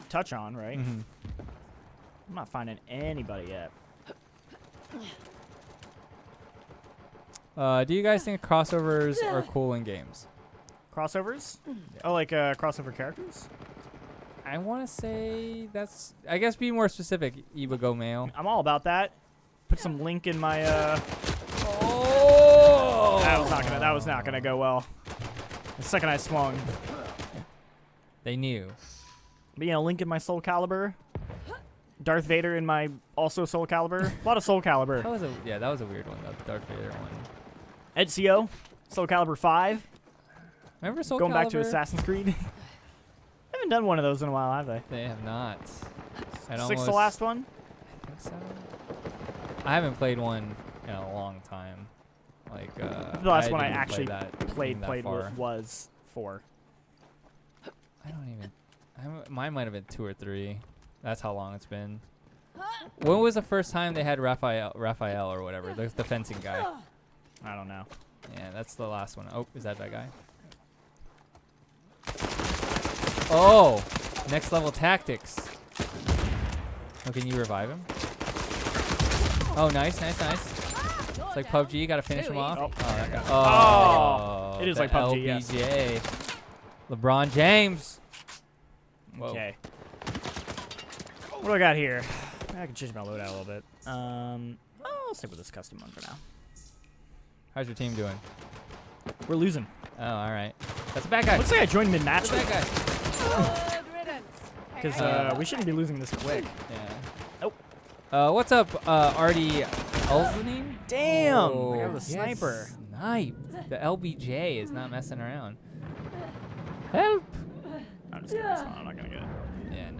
touch on, right? I'm not finding anybody yet. Do you guys think crossovers are cool in games? Crossovers? Oh, like crossover characters? I want to say that's. I guess be more specific. Eva Go Mail. I'm all about that. Put some link in my. Oh! That was not gonna go well. The second I swung. They knew. But link in my Soul Calibur. Darth Vader in my also Soul Calibur. A lot of Soul Calibur. That was a weird one. That Darth Vader one. Ezio, Soul Calibur 5. Remember Soul Calibur? Going back to Assassin's Creed. I haven't done one of those in a while, have they? They have not. 6's the last one? I think so. I haven't played one in a long time. Like the last one I actually played was 4. I don't even. Mine might have been 2 or 3. That's how long it's been. When was the first time they had Raphael or whatever, the fencing guy? I don't know. Yeah, that's the last one. Oh, is that guy? Oh, next level tactics. Oh, can you revive him? Oh, nice. It's like PUBG. You gotta finish him off. It is like PUBG. LBJ. Yes. LeBron James. Whoa. Okay. What do I got here? I can change my loadout a little bit. I'll stick with this custom one for now. How's your team doing? We're losing. Oh, all right. That's a bad guy. Looks like I joined mid-match. That's a bad guy. Because we shouldn't be losing this quick. Yeah. Oh. What's up, Artie Elzanim? Damn! Oh, I got the sniper. Snipe. The LBJ is not messing around. Help! I'm just kidding. It's fine. I'm not gonna get it. Yeah,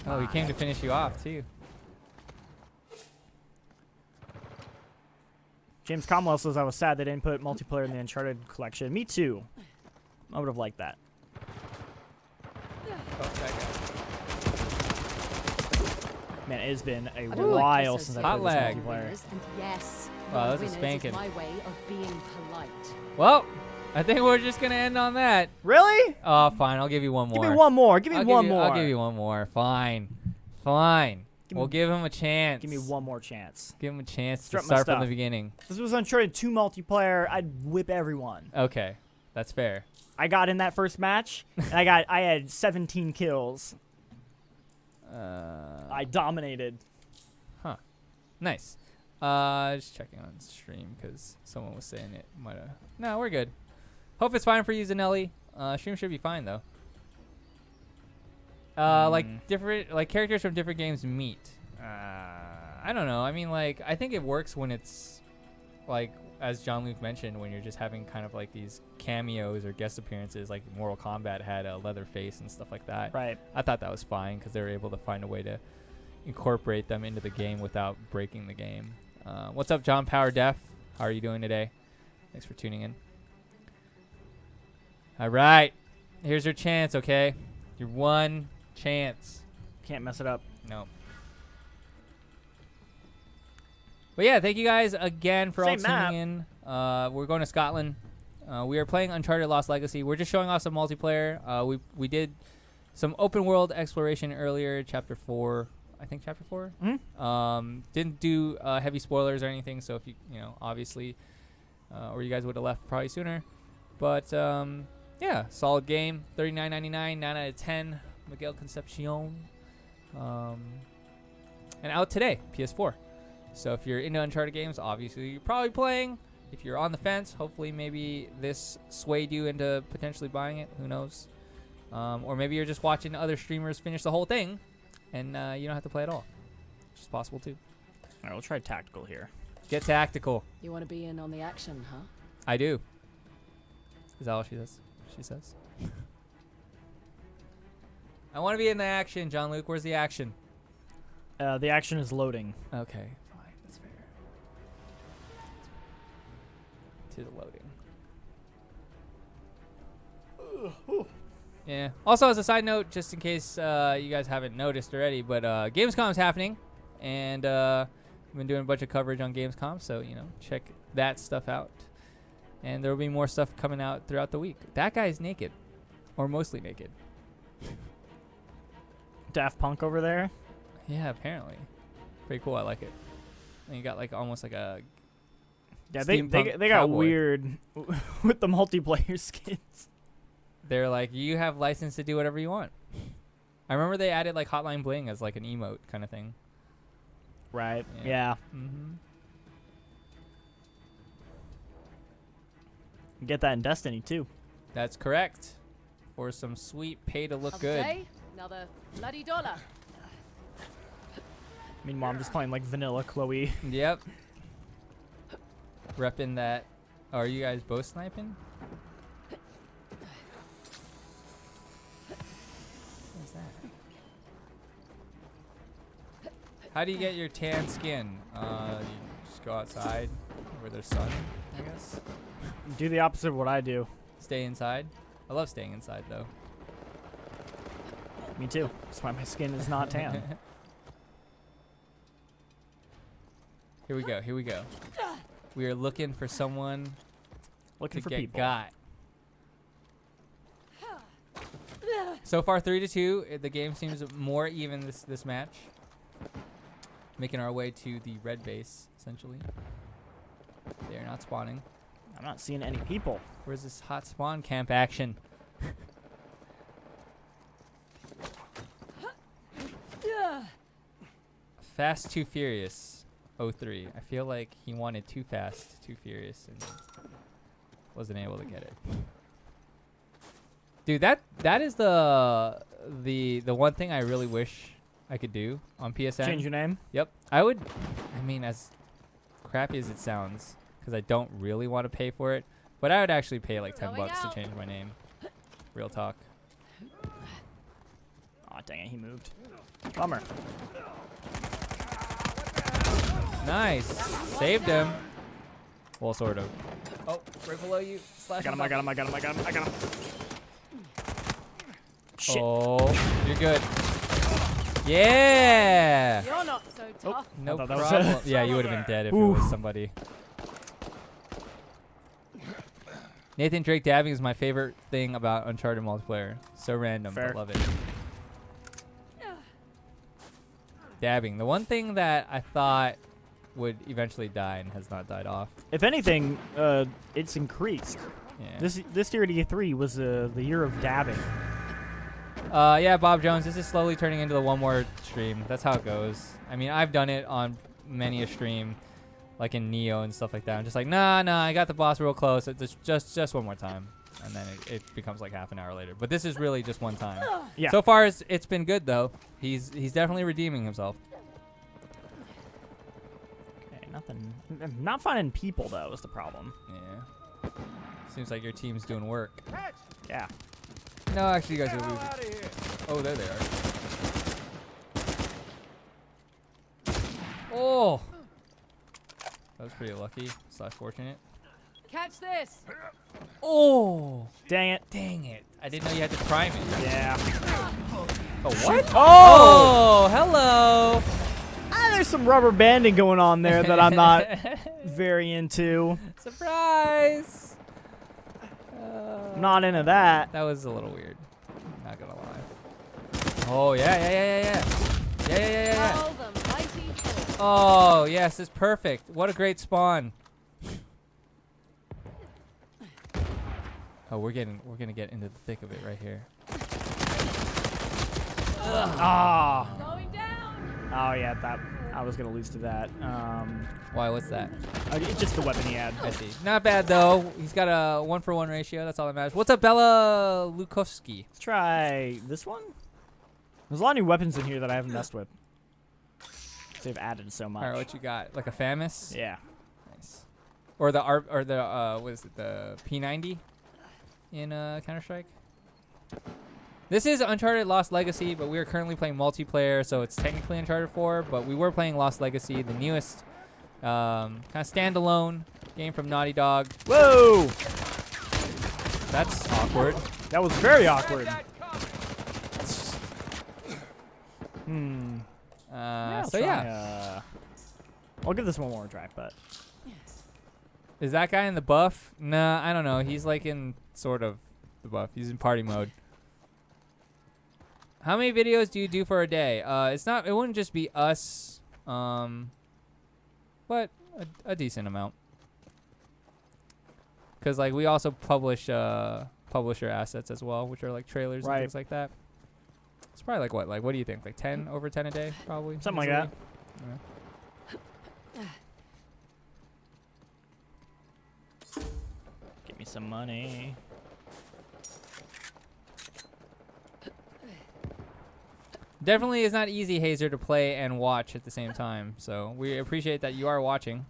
no. Oh, he came to finish you off, too. James Comwell says, I was sad they didn't put multiplayer in the Uncharted collection. Me too. I would have liked that. Oh, that guy. Man, it has been a while since I played lag. this multiplayer. And yes, Wow, that's a spanking. my way of being polite. Well, I think we're just going to end on that. Really? Oh, fine. I'll give you one more. Give me one more. Give me one more. I'll give you one more. Fine. We'll give him a chance. Give me one more chance. Give him a chance to Strut my start from stuff. the beginning. If this was Uncharted 2 multiplayer, I'd whip everyone. Okay. That's fair. I got in that first match, and I had 17 kills. I dominated. Huh. Nice. Just checking on stream because someone was saying it might have. No, we're good. Hope it's fine for you, Zanelli. Stream should be fine though. Like different, like characters from different games meet. I don't know. I mean, like I think it works when it's like, as John Luke mentioned, when you're just having kind of like these cameos or guest appearances, like Mortal Kombat had a Leatherface and stuff like that. Right. I thought that was fine because they were able to find a way to incorporate them into the game without breaking the game. What's up, John Power Def? How are you doing today? Thanks for tuning in. All right. Here's your chance, okay? Your one chance. Can't mess it up. No. But yeah, thank you guys again for all tuning in. We're going to Scotland. We are playing Uncharted Lost Legacy. We're just showing off some multiplayer. We did some open world exploration earlier, chapter 4. I think chapter 4. Mm-hmm. Didn't do heavy spoilers or anything, so if you obviously, or you guys would have left probably sooner. But yeah, solid game. $39.99, 9 out of 10. Miguel Concepcion. And out today, PS4. So if you're into Uncharted games, obviously you're probably playing. If you're on the fence, hopefully maybe this swayed you into potentially buying it. Who knows? Or maybe you're just watching other streamers finish the whole thing, and you don't have to play at all. Which is possible too. All right, we'll try tactical here. Get tactical. You want to be in on the action, huh? I do. Is that all she says? She says. I want to be in the action, John Luke. Where's the action? The action is loading. Okay, fine. That's fair. To the loading. Yeah. Also, as a side note, just in case you guys haven't noticed already, but Gamescom's happening, and I've been doing a bunch of coverage on Gamescom, so check that stuff out. And there will be more stuff coming out throughout the week. That guy's naked, or mostly naked. Daft Punk over there. Yeah, apparently. Pretty cool. I like it. And you got like almost like a they got cowboy. weird with the multiplayer skins. They're like, you have license to do whatever you want. I remember they added like Hotline Bling as like an emote kind of thing. Right. Yeah. Mm-hmm. Get that in Destiny too. That's correct. For some sweet pay to look good. Day, another bloody dollar. Meanwhile, I'm just playing like vanilla Chloe. Yep. Repping that. Are you guys both sniping? What's that? How do you get your tan skin? You just go outside where there's sun, I guess. Do the opposite of what I do. Stay inside. I love staying inside though. Me too. That's why my skin is not tan. Here we go. Here we go. We are looking for someone Looking to for get people. got. So far, 3-2. The game seems more even this match. Making our way to the red base, essentially. They are not spawning. I'm not seeing any people. Where's this hot spawn camp action? Fast Too Furious 03. I feel like he wanted Too Fast, Too Furious, and wasn't able to get it. Dude, that is the one thing I really wish I could do on PSN. Change your name? Yep. I would. I mean, as crappy as it sounds, because I don't really want to pay for it, but I would actually pay like $10 to change my name. Real talk. Aw, dang it, he moved. Bummer. Nice. Saved him. Well, sort of. Oh, right below you. Slash I got him. Shit. Oh, you're good. Yeah. You're not so tough. No I thought that was problem. it. Yeah, you would have been dead if it was somebody. Nathan Drake dabbing is my favorite thing about Uncharted multiplayer. So random, Fair. but love it. Dabbing. The one thing that I thought would eventually die and has not died off. If anything, it's increased. Yeah. This year at E3 was the year of dabbing. Yeah, Bob Jones, this is slowly turning into the one more stream. That's how it goes. I mean, I've done it on many a stream, like in Neo and stuff like that. I'm just like, nah, I got the boss real close. It's just one more time. And then it becomes like half an hour later. But this is really just one time. Yeah. So far, it's been good, though. He's definitely redeeming himself. Okay, nothing. I'm not finding people, though, is the problem. Yeah. Seems like your team's doing work. Yeah. No, actually, you guys are losing. Oh, there they are. Oh! That was pretty lucky / fortunate. Catch this. Oh! Dang it. Dang it. I didn't know you had to prime it. Yeah. Oh, what? Oh! Hello! There's some rubber banding going on there that I'm not very into. Surprise! Not into that. That was a little weird. Not gonna lie. Oh, yeah. Call them mighty Thor. Oh, yes, it's perfect. What a great spawn. Oh, we're gonna get into the thick of it right here. Ah. Going down. Oh yeah, that I was gonna lose to that. Why? What's that? It's just the weapon he had. I see. Not bad though. He's got a 1-for-1 ratio. That's all that matters. What's up, Bella Lukowski? Let's try this one. There's a lot of new weapons in here that I haven't messed with. They've added so much. All right, what you got? Like a FAMAS? Yeah. Nice. Or the what is it? The P90 in Counter-Strike. This is Uncharted Lost Legacy, but we are currently playing multiplayer, so it's technically Uncharted 4. But we were playing Lost Legacy, the newest kind of standalone game from Naughty Dog. Whoa! That's awkward. That was very awkward. Yeah, So yeah. I'll give this one more try, but Is that guy in the buff? Nah, I don't know. He's like in sort of the buff. He's in party mode. How many videos do you do for a day? It wouldn't just be us, but a decent amount. Cause like we also publish publisher assets as well, which are like trailers and things like that. It's probably like what do you think? Like 10 over 10 a day, probably. Something like that. Yeah. Give me some money. Definitely is not easy, Hazer, to play and watch at the same time. So we appreciate that you are watching,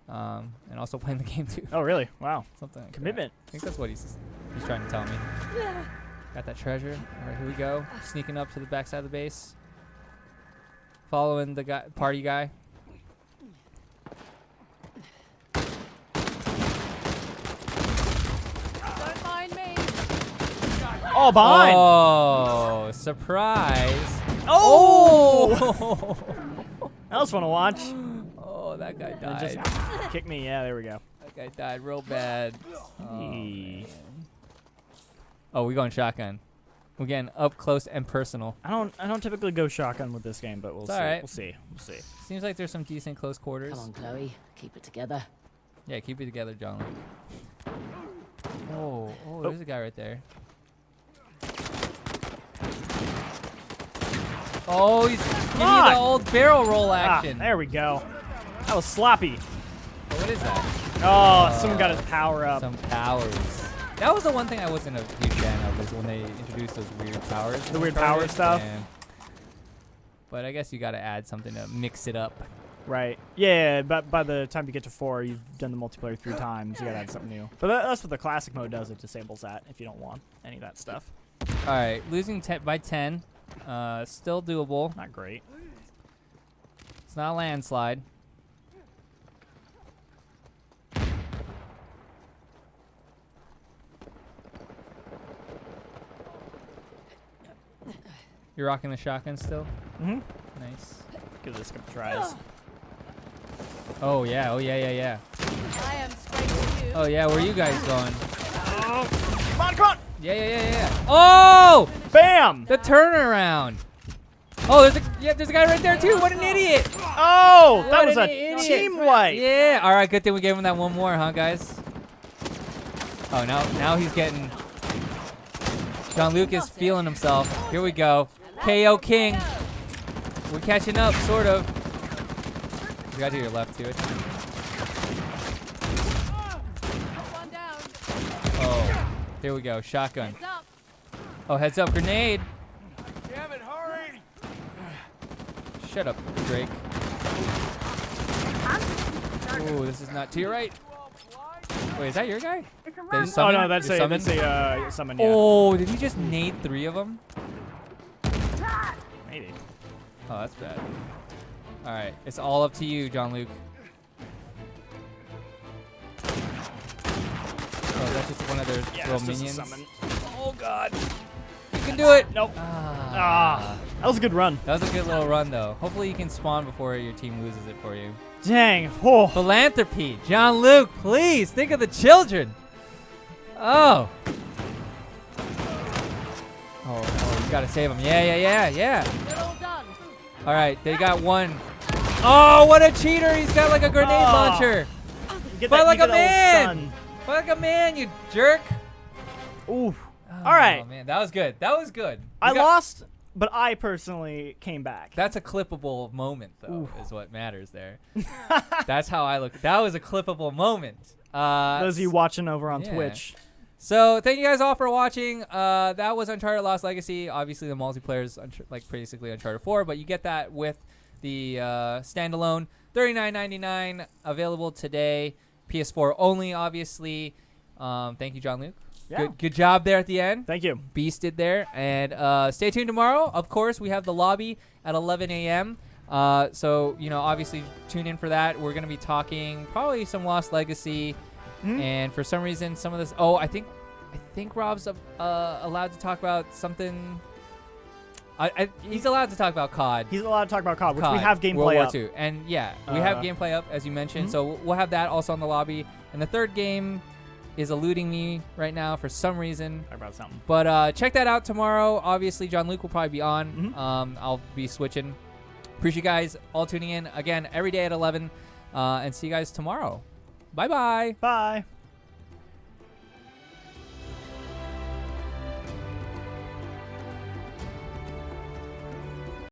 and also playing the game too. Oh, really? Wow. Something like Commitment. that. I think that's what he's trying to tell me. Got that treasure. All right, here we go. Sneaking up to the backside of the base. Following the party guy. Don't mind me. Oh, behind. Oh, surprise. Oh! That was fun to watch. Oh, that guy And died. just kick me. Yeah, there we go. That guy died real bad. Oh, Hey. oh, we going shotgun. We're getting up close and personal. I don't typically go shotgun with this game, but we'll see. Alright. We'll see. We'll see. Seems like there's some decent close quarters. Come on, Chloe. Keep it together. Yeah, keep it together, John. Oh, there's a guy right there. Oh, he's giving you the old barrel roll action. There we go. That was sloppy. Oh, what is that? Oh, someone got his power up. Some powers. That was the one thing I wasn't a huge fan of, was when they introduced those weird powers. The weird power stuff. But I guess you got to add something to mix it up. Right. Yeah, but by the time you get to 4, you've done the multiplayer 3 times. You gotta add something new. But that's what the classic mode does. It disables that if you don't want any of that stuff. All right, losing by 10. Still doable. Not great. It's not a landslide. You're rocking the shotgun still? Mm-hmm. Nice. Give this a couple tries. Oh, yeah. Oh, yeah. I am straight to you. Oh, yeah. Where are you guys going? Oh, come on, come on! Yeah. Oh! Bam! The turnaround. Oh, there's a guy right there, too. What an idiot. Oh, that What was an a idiot. team wipe. Yeah. All right, good thing we gave him that one more, huh, guys? Oh, now he's getting... Jean-Luc is feeling himself. Here we go. KO King. We're catching up, sort of. You got to your left, too. One down. Oh, here we go. Shotgun. Heads up. Oh, heads up. Grenade. Damn it, hurry! Shut up, Drake. Ooh, this is not to your right. Wait, is that your guy? Oh, no, that's a summon, yeah. Oh, did he just nade 3 of them? Maybe. Oh, that's bad. All right, it's all up to you, Jean-Luc. Oh, that's just one of their little it's just a minions. summon. Oh, God. You can do it. Nope. Ah. That was a good run. That was a good little run, though. Hopefully you can spawn before your team loses it for you. Dang. Oh. Philanthropy. Jean-Luc, please, think of the children. Oh. Oh, you got to save them. Yeah. They're all done. All right, they got one. Oh, what a cheater. He's got like a grenade launcher. Get Fight that, like you a get that man. little stun. Fight like a man, you jerk. Ooh. Oh, All right. man, that was good. That was good. I lost, but I personally came back. That's a clippable moment, though, is what matters there. That's how I look. That was a clippable moment. Those of you watching over on Twitch. So thank you guys all for watching. That was Uncharted Lost Legacy. Obviously, the multiplayer is like basically Uncharted 4, but you get that with the standalone. $39.99 available today. PS4 only, obviously. Thank you, John Luke. Yeah. Good job there at the end. Thank you. Beasted there. And stay tuned tomorrow. Of course, we have the lobby at 11 a.m. So, obviously tune in for that. We're going to be talking probably some Lost Legacy. And for some reason, some of this... Oh, I think Rob's allowed to talk about something... he's allowed to talk about COD. He's allowed to talk about COD, which we have gameplay up. World War II. And yeah, we have gameplay up, as you mentioned. So we'll have that also on the lobby. And the third game is eluding me right now for some reason. Talk about something. But check that out tomorrow. Obviously, John Luke will probably be on. I'll be switching. Appreciate you guys all tuning in again every day at 11. And see you guys tomorrow. Bye-bye. Bye.